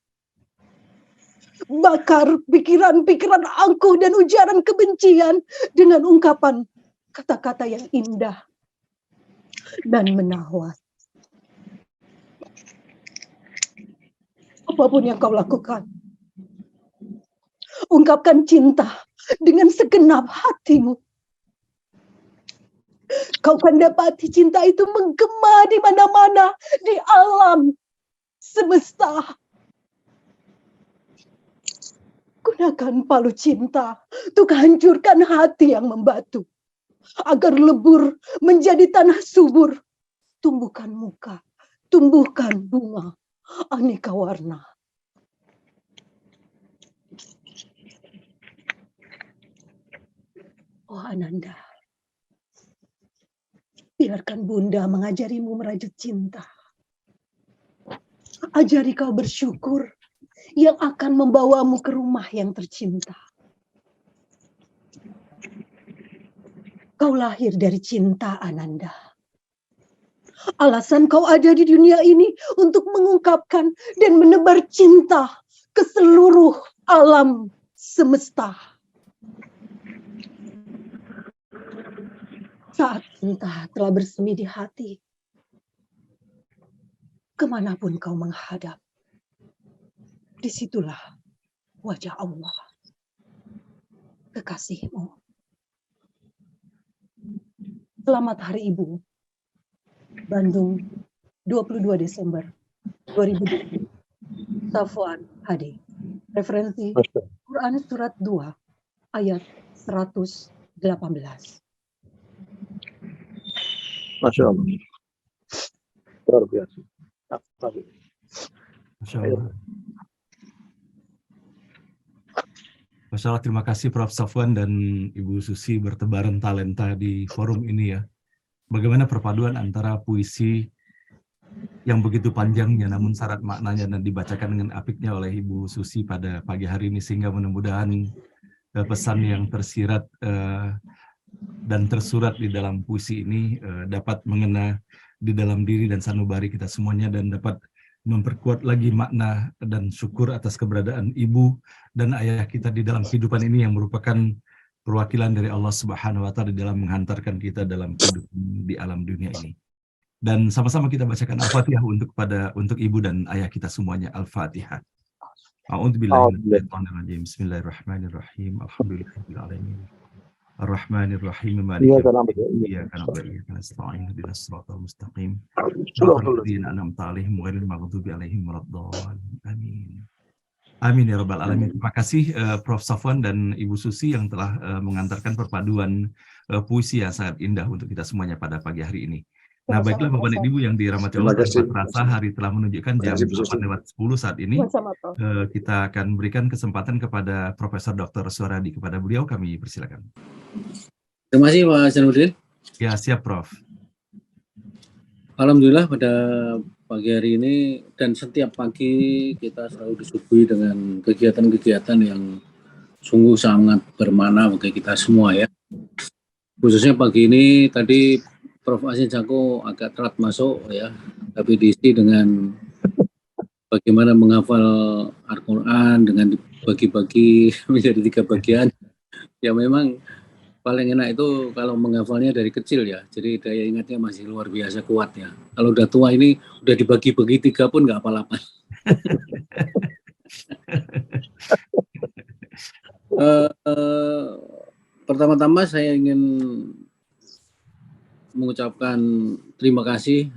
F: Bakar pikiran-pikiran angkuh dan ujaran kebencian dengan ungkapan kata-kata yang indah dan menawan. Apapun yang kau lakukan, ungkapkan cinta dengan segenap hatimu. Kau akan dapati cinta itu menggema di mana-mana di alam semesta. Gunakan palu cinta untuk hancurkan hati yang membatu, agar lebur menjadi tanah subur. Tumbuhkan muka, tumbuhkan bunga, aneka warna. Oh Ananda, biarkan Bunda mengajarimu merajut cinta. Ajari kau bersyukur yang akan membawamu ke rumah yang tercinta. Kau lahir dari cinta, Ananda. Alasan kau ada di dunia ini untuk mengungkapkan dan menebar cinta ke seluruh alam semesta. Saat cinta telah bersemi di hati, kemanapun kau menghadap, disitulah wajah Allah, kekasihmu. Selamat Hari Ibu, Bandung, 22 Desember 2020. Safwan Hadi. Referensi Quran Surat 2 ayat 118.
E: Masya Allah. Luar biasa.
A: Masya Allah. Masya Allah, terima kasih Prof. Safwan dan Ibu Susi bertebaran talenta di forum ini ya. Bagaimana perpaduan antara puisi yang begitu panjangnya namun syarat maknanya dan dibacakan dengan apiknya oleh Ibu Susi pada pagi hari ini, sehingga mudah-mudahan pesan yang tersirat dan tersurat di dalam puisi ini dapat mengena di dalam diri dan sanubari kita semuanya, dan dapat memperkuat lagi makna dan syukur atas keberadaan ibu dan ayah kita di dalam kehidupan ini yang merupakan perwakilan dari Allah Subhanahu wa Ta'ala dalam menghantarkan kita dalam kehidupan di alam dunia ini. Dan sama-sama kita bacakan Al-Fatihah untuk ibu dan ayah kita semuanya. Al-Fatihah. A'udzubillahi minasyaitonirrajim. Bismillahirrahmanirrahim. Alhamdulillahirabbil alamin. Ar-Rahmanir-Rahim. Maliki yaumiddin. Iyyaka na'budu wa iyyaka nasta'in. Ihdinas siratal mustaqim. Shiratal ladzina an'amta 'alaihim ghairil maghdubi 'alaihim waladdallin. Amin. Amin ya rabbal alamin. Terima kasih Prof. Safwan dan Ibu Susi yang telah mengantarkan perpaduan puisi yang sangat indah untuk kita semuanya pada pagi hari ini. Nah, baiklah Bapak dan Ibu yang dirahmati Allah, tanpa terasa hari telah menunjukkan jam 8:10 saat ini. Kita akan berikan kesempatan kepada Profesor Dr. Suaradi. Kepada beliau kami persilakan.
J: Terima kasih Pak Hasanuddin.
A: Ya, siap Prof.
J: Alhamdulillah pada pagi hari ini dan setiap pagi kita selalu disuguhi dengan kegiatan-kegiatan yang sungguh sangat bermakna bagi kita semua ya. Khususnya pagi ini tadi Prof. Hasin Sako agak telat masuk ya, tapi diisi dengan bagaimana menghafal Al-Quran dengan dibagi-bagi menjadi 3 bagian. Ya memang paling enak itu kalau menghafalnya dari kecil ya, jadi daya ingatnya masih luar biasa kuat ya. Kalau udah tua ini udah dibagi-bagi 3 pun nggak apa-apa. Pertama-tama saya ingin mengucapkan terima kasih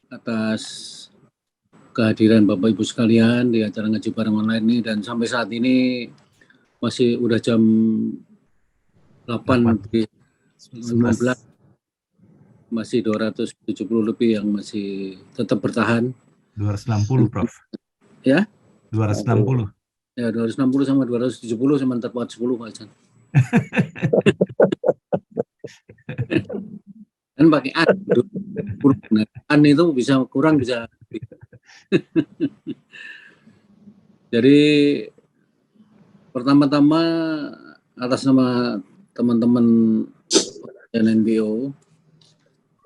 J: atas kehadiran Bapak Ibu sekalian di acara ngaji bareng online ini, dan sampai saat ini masih udah jam 8:15 masih 270 lebih yang masih tetap bertahan.
A: 260 Prof.
J: Ya?
A: 260.
J: Ya 260 sama 270 sama 410 Pak Hasan. Kan pakai an itu bisa kurang bisa. Jadi pertama-tama atas nama teman-teman NBO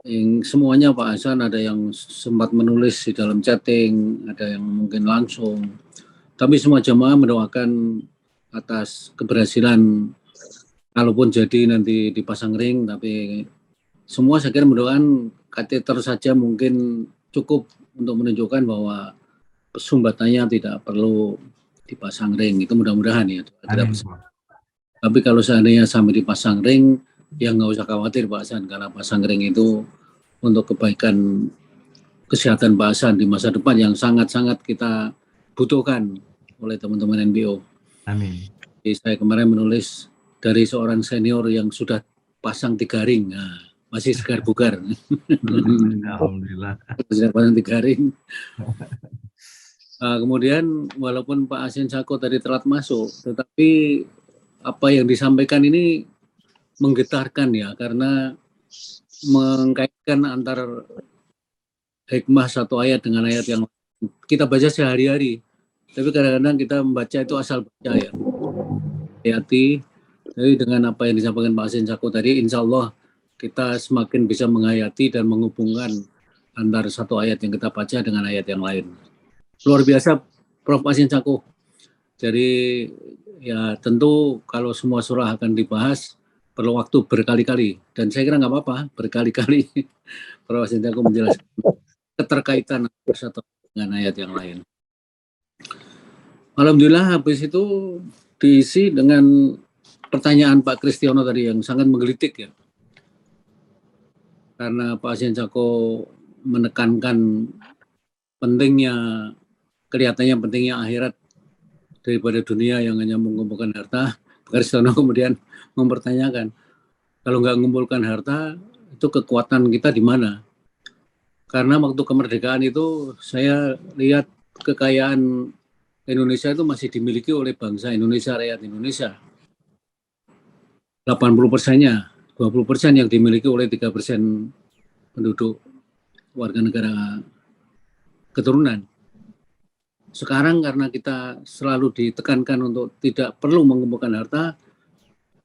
J: yang semuanya Pak Hasan, ada yang sempat menulis di dalam chatting, ada yang mungkin langsung, tapi semua jamaah mendoakan atas keberhasilan, kalaupun jadi nanti dipasang ring, tapi semua saya kira mendoakan kateter saja mungkin cukup untuk menunjukkan bahwa sumbatannya tidak perlu dipasang ring. Itu mudah-mudahan ya. Tapi kalau seandainya sampai dipasang ring, ya nggak usah khawatir Pak Hasan, karena pasang ring itu untuk kebaikan kesehatan Pak Hasan di masa depan yang sangat-sangat kita butuhkan oleh teman-teman NBO.
A: Amin.
J: Jadi saya kemarin menulis dari seorang senior yang sudah pasang 3 ring. Nah, masih segar bugar.
A: Alhamdulillah.
J: Sudah pasang 3 ring. Kemudian walaupun Pak Hasin Sako tadi telat masuk, tetapi apa yang disampaikan ini menggetarkan ya, karena mengkaitkan antar hikmah satu ayat dengan ayat yang kita baca sehari-hari. Tapi kadang-kadang kita membaca itu asal baca ya. Hati-hati. Jadi dengan apa yang disampaikan Pak Hasin Sako tadi, insya Allah kita semakin bisa menghayati dan menghubungkan antara satu ayat yang kita baca dengan ayat yang lain. Luar biasa Prof. Hasin Sako. Jadi ya tentu kalau semua surah akan dibahas perlu waktu berkali-kali, dan saya kira nggak apa-apa berkali-kali Prof. Hasin Sako menjelaskan keterkaitan satu dengan ayat yang lain. Alhamdulillah habis itu diisi dengan pertanyaan Pak Kristiono tadi yang sangat menggelitik ya. Karena Pak Hasin Sako menekankan kelihatannya pentingnya akhirat daripada dunia yang hanya mengumpulkan harta. Pak Kristiono kemudian mempertanyakan, kalau nggak mengumpulkan harta, itu kekuatan kita di mana? Karena waktu kemerdekaan itu saya lihat kekayaan Indonesia itu masih dimiliki oleh bangsa Indonesia, rakyat Indonesia. 80%-nya, 20% yang dimiliki oleh 3% penduduk warga negara keturunan. Sekarang karena kita selalu ditekankan untuk tidak perlu mengumpulkan harta,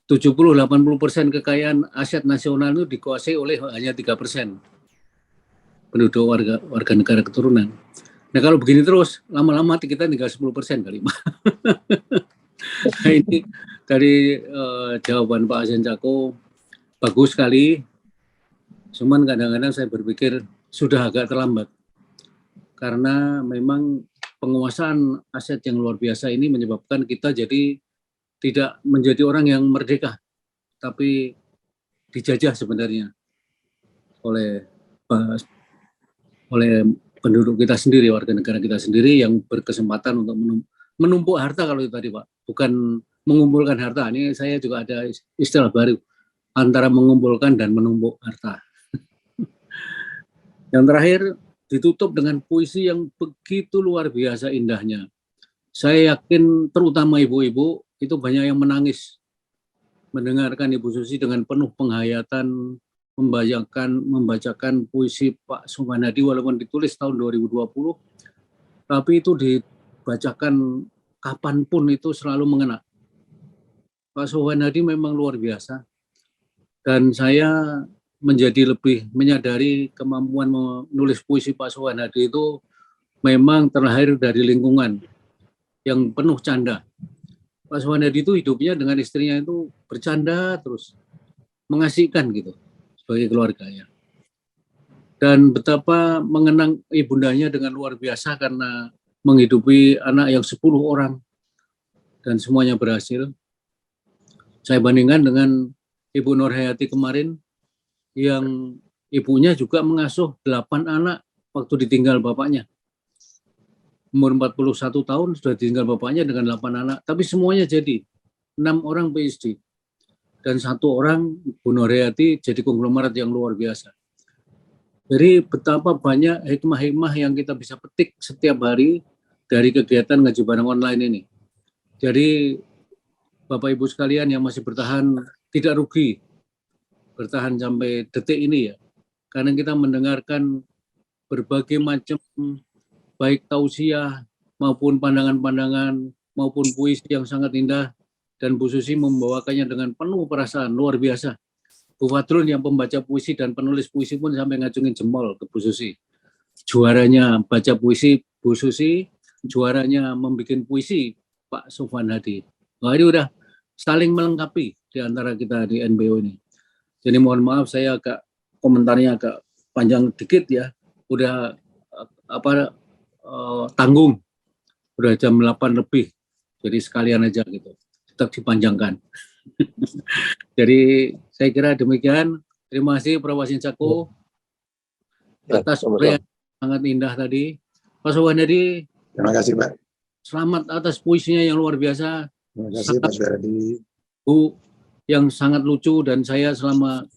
J: 70-80% kekayaan aset nasional itu dikuasai oleh hanya 3% penduduk warga negara keturunan. Nah kalau begini terus, lama-lama kita tinggal 10% kali. Nah, ini dari jawaban Pak Hasan Sako bagus sekali. Cuman kadang-kadang saya berpikir sudah agak terlambat. Karena memang penguasaan aset yang luar biasa ini menyebabkan kita jadi tidak menjadi orang yang merdeka, tapi dijajah sebenarnya oleh penduduk kita sendiri, warga negara kita sendiri yang berkesempatan untuk menumpuk harta kalau itu tadi Pak, bukan mengumpulkan harta. Ini saya juga ada istilah baru antara mengumpulkan dan menumpuk harta. Yang terakhir ditutup dengan puisi yang begitu luar biasa indahnya. Saya yakin terutama ibu-ibu itu banyak yang menangis mendengarkan Ibu Susi dengan penuh penghayatan membacakan puisi Pak Subhanadi walaupun ditulis tahun 2020, tapi itu dibacakan kapanpun itu selalu mengena. Pak Subhanadi memang luar biasa dan saya menjadi lebih menyadari kemampuan menulis puisi Pak Subhanadi itu memang terlahir dari lingkungan yang penuh canda. Pak Subhanadi itu hidupnya dengan istrinya itu bercanda terus, mengasihkan gitu sebagai keluarganya. Dan betapa mengenang ibundanya dengan luar biasa karena menghidupi anak yang 10 orang dan semuanya berhasil. Saya bandingkan dengan Ibu Nur Hayati kemarin yang ibunya juga mengasuh 8 anak waktu ditinggal bapaknya. Umur 41 tahun sudah ditinggal bapaknya dengan 8 anak, tapi semuanya jadi 6 orang PhD dan 1 orang Bu Nur Hayati jadi konglomerat yang luar biasa. Jadi betapa banyak hikmah-hikmah yang kita bisa petik setiap hari dari kegiatan ngaji bareng online ini. Jadi Bapak Ibu sekalian yang masih bertahan tidak rugi bertahan sampai detik ini ya, karena kita mendengarkan berbagai macam baik tausiah maupun pandangan-pandangan maupun puisi yang sangat indah dan Bu Susi membawakannya dengan penuh perasaan luar biasa. Bu Fadrun yang pembaca puisi dan penulis puisi pun sampai ngacungin jempol ke Bu Susi. Juaranya baca puisi Bu Susi, juaranya membuat puisi Pak Subhanadi. Wah ini udah saling melengkapi di antara kita di NBO ini. Jadi mohon maaf saya agak komentarnya agak panjang dikit ya. Udah tanggung. Udah jam 8 lebih. Jadi sekalian aja gitu. Tetap dipanjangkan. Jadi saya kira demikian. Terima kasih Prof. Hasan Sako atas uraian sangat indah tadi. Pak Subhanadi.
H: Terima kasih Pak.
J: Selamat atas puisinya yang luar biasa.
H: Terima kasih Pak Subhanadi.
J: Bu yang sangat lucu dan saya selama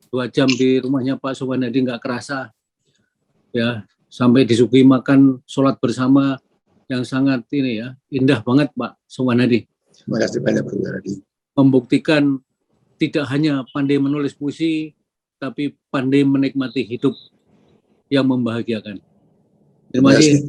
J: 2 jam di rumahnya Pak Subhanadi nggak kerasa ya, sampai disuguhi makan sholat bersama yang sangat ini ya, indah banget Pak Subhanadi.
H: Terima kasih banyak Pak Subhanadi.
J: Membuktikan tidak hanya pandai menulis puisi tapi pandai menikmati hidup yang membahagiakan. Terima kasih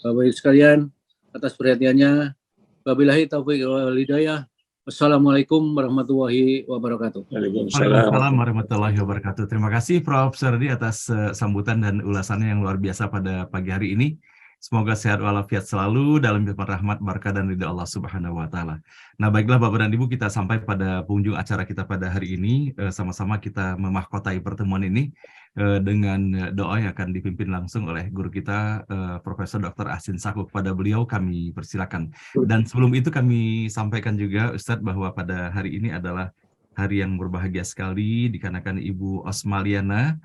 J: Bapak Ibu sekalian atas perhatiannya. Wabillahi taufiq wal hidayah. Wassalamualaikum warahmatullahi wabarakatuh.
A: Waalaikumsalam warahmatullahi wabarakatuh. Terima kasih Prof. Sardi atas sambutan dan ulasannya yang luar biasa pada pagi hari ini. Semoga sehat walafiat selalu dalam limpahan rahmat, berkah dan ridha Allah Subhanahu wa taala. Nah, baiklah Bapak dan Ibu, kita sampai pada penghujung acara kita pada hari ini. Sama-sama kita memahkotai pertemuan ini dengan doa yang akan dipimpin langsung oleh guru kita Profesor Dr. Hasan Sako. Kepada beliau kami persilakan. Dan sebelum itu kami sampaikan juga Ustadz bahwa pada hari ini adalah hari yang berbahagia sekali dikarenakan Ibu Osmaliana,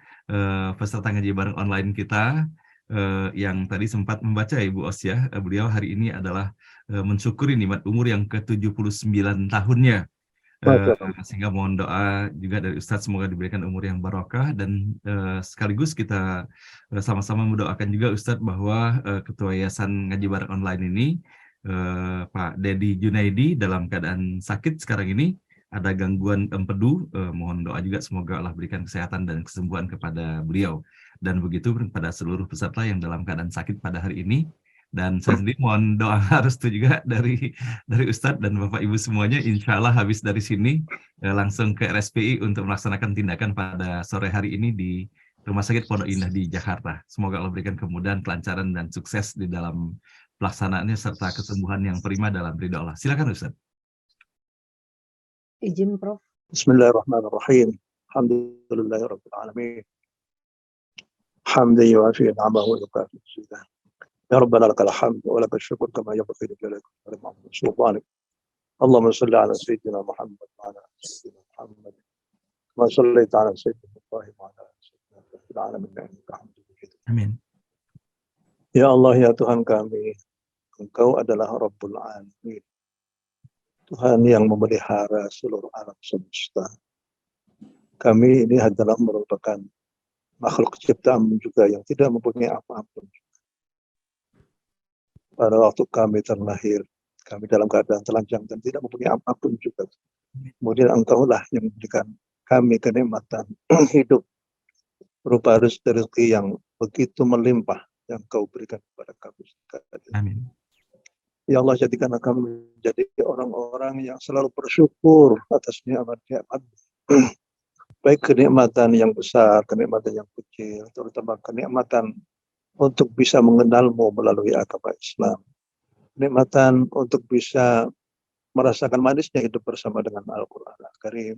A: peserta ngaji bareng online kita, yang tadi sempat membaca Ibu Os ya, beliau hari ini adalah mensyukuri nikmat umur yang ke-79 tahunnya. Sehingga mohon doa juga dari Ustadz semoga diberikan umur yang barokah dan sekaligus kita sama-sama mendoakan juga Ustadz bahwa Ketua Yayasan Ngaji Bareng Online ini Pak Dedi Junaidi dalam keadaan sakit sekarang ini, ada gangguan empedu, mohon doa juga semoga Allah berikan kesehatan dan kesembuhan kepada beliau. Dan begitu kepada seluruh peserta yang dalam keadaan sakit pada hari ini. Dan saya sendiri mohon doa restu juga dari Ustadz dan Bapak Ibu semuanya. Insya Allah habis dari sini langsung ke RSPI untuk melaksanakan tindakan pada sore hari ini di Rumah Sakit Pondok Indah di Jakarta. Semoga Allah berikan kemudahan, kelancaran, dan sukses di dalam pelaksanaannya serta kesembuhan yang prima dalam ridha Allah. Silakan Ustadz.
F: Izin Prof.
E: Bismillahirrahmanirrahim. Alhamdulillahirabbil alamin. Hamdan yuafi ni'amahu wa yukafi mazidah. Ya Rabbana lakal hamd wa lakal syukur kama yanbaghi li jalali wajhika wa sultanik. Allahumma shalli ala sayyidina Muhammad wa ala sayyidina Muhammad. Kama shallaita ala sayyidina Ibrahim wa ala sayyidina fil alamin innaka Hamidum Majid.
A: Amin.
E: Ya Allah, ya Tuhan kami, Engkau adalah Rabbul Alamin. Tuhan yang memelihara seluruh alam semesta. Kami ini adalah merupakan makhluk ciptaan juga yang tidak mempunyai apa-apa. Pada waktu kami terlahir, kami dalam keadaan telanjang dan tidak mempunyai apapun juga. Kemudian Engkaulah yang memberikan kami kenikmatan hidup berupa rezeki yang begitu melimpah yang Kau berikan kepada kami.
A: Amin.
E: Ya Allah, jadikanlah kami menjadi orang-orang yang selalu bersyukur atas nikmat-nikmat. Baik kenikmatan yang besar, kenikmatan yang kecil, terutama kenikmatan untuk bisa mengenal-Mu melalui agama Islam. Kenikmatan untuk bisa merasakan manisnya hidup bersama dengan Al-Quran Al-Karim.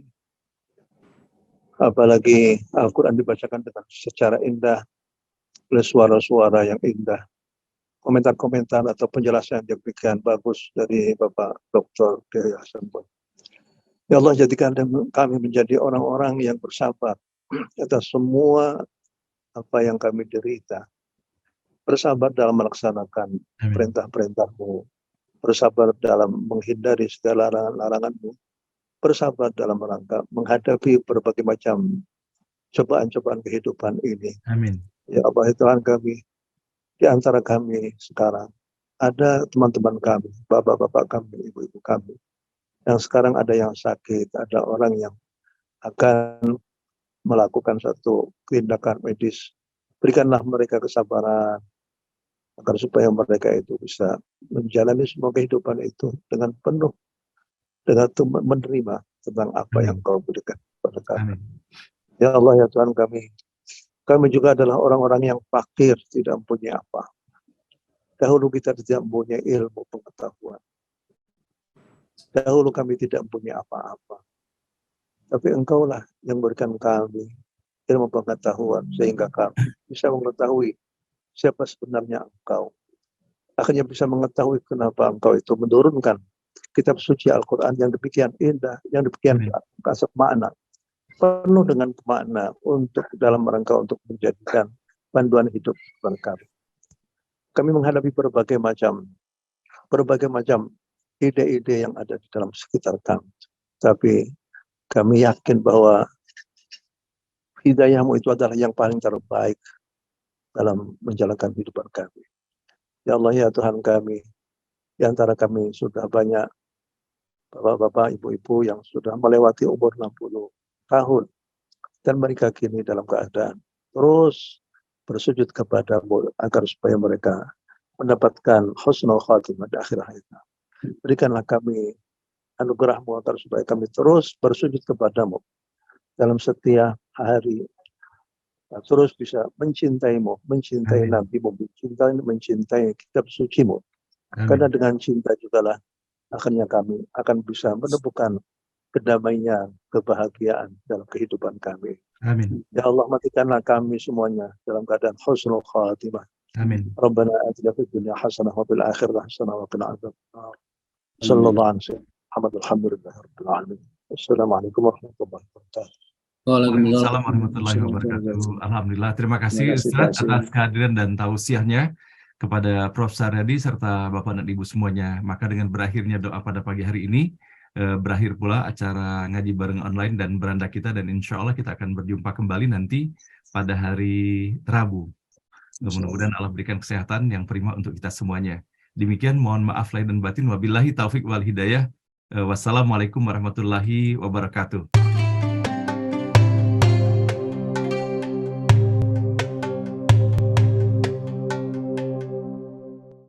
E: Apalagi Al-Quran dibacakan dengan secara indah, oleh suara-suara yang indah. Komentar-komentar atau penjelasan yang demikian bagus dari Bapak Dr. Kiai Hasan Bon. Ya Allah, jadikan kami menjadi orang-orang yang bersabar atas semua apa yang kami derita. Bersabar dalam melaksanakan perintah-perintah-Mu. Bersabar dalam menghindari segala larangan-Mu. Bersabar dalam rangka menghadapi berbagai macam cobaan-cobaan kehidupan ini.
A: Amin.
E: Ya Allah, Tuhan kami, di antara kami sekarang ada teman-teman kami, bapak-bapak kami, ibu-ibu kami, yang sekarang ada yang sakit, ada orang yang akan melakukan satu tindakan medis. Berikanlah mereka kesabaran agar supaya mereka itu bisa menjalani semua kehidupan itu dengan penuh, dengan menerima tentang apa yang Kau berikan kepada kami. Ya Allah, ya Tuhan kami juga adalah orang-orang yang fakir, tidak mempunyai apa. Dahulu kita tidak mempunyai ilmu pengetahuan. Dahulu kami tidak mempunyai apa-apa. Tapi Engkaulah yang memberikan kami ilmu pengetahuan sehingga kami bisa mengetahui siapa sebenarnya Engkau. Akhirnya bisa mengetahui kenapa Engkau itu menurunkan kitab suci Al-Quran yang demikian indah, yang demikian kasat makna, penuh dengan makna untuk dalam rangka untuk menjadikan panduan hidup kepada kami. Kami menghadapi berbagai macam ide-ide yang ada di dalam sekitar kami. Tapi kami yakin bahwa hidayah-Mu itu adalah yang paling terbaik dalam menjalankan kehidupan kami. Ya Allah, ya Tuhan kami, di antara kami sudah banyak bapak-bapak, ibu-ibu yang sudah melewati umur 60 tahun. Dan mereka kini dalam keadaan terus bersujud kepada-Mu agar supaya mereka mendapatkan husnul khatimah di akhir hayatnya. Berikanlah kami anugerah-Mu agar supaya kami terus bersujud kepada-Mu dalam setiap hari. Terus bisa mencintai-Mu, mencintai Nabi-Mu, mencintai kitab suci-Mu. Karena dengan cinta jugalah akhirnya kami akan bisa menemukan kedamaian, kebahagiaan dalam kehidupan kami.
A: Amin.
E: Ya Allah, matikanlah kami semuanya dalam keadaan husnul khatimah.
A: Amin.
E: Rabbana atina fid dunya hasanah wa fil akhirati hasanah wa qina adzabannar. Sallallahu alaihi wasallam. Alhamdulillahirabbil alamin. Wassalamualaikum warahmatullahi wabarakatuh.
A: Waalaikumsalam warahmatullahi wabarakatuh. Alhamdulillah, terima kasih Ustaz atas kehadiran dan tausiahnya kepada Prof. Saryadi serta Bapak dan Ibu semuanya. Maka dengan berakhirnya doa pada pagi hari ini, berakhir pula acara ngaji bareng online dan beranda kita, dan insya Allah kita akan berjumpa kembali nanti pada hari Rabu. Mudah-mudahan Allah berikan kesehatan yang prima untuk kita semuanya. Demikian, mohon maaf lahir dan batin. Wabillahi taufik wal hidayah. Wassalamualaikum warahmatullahi wabarakatuh.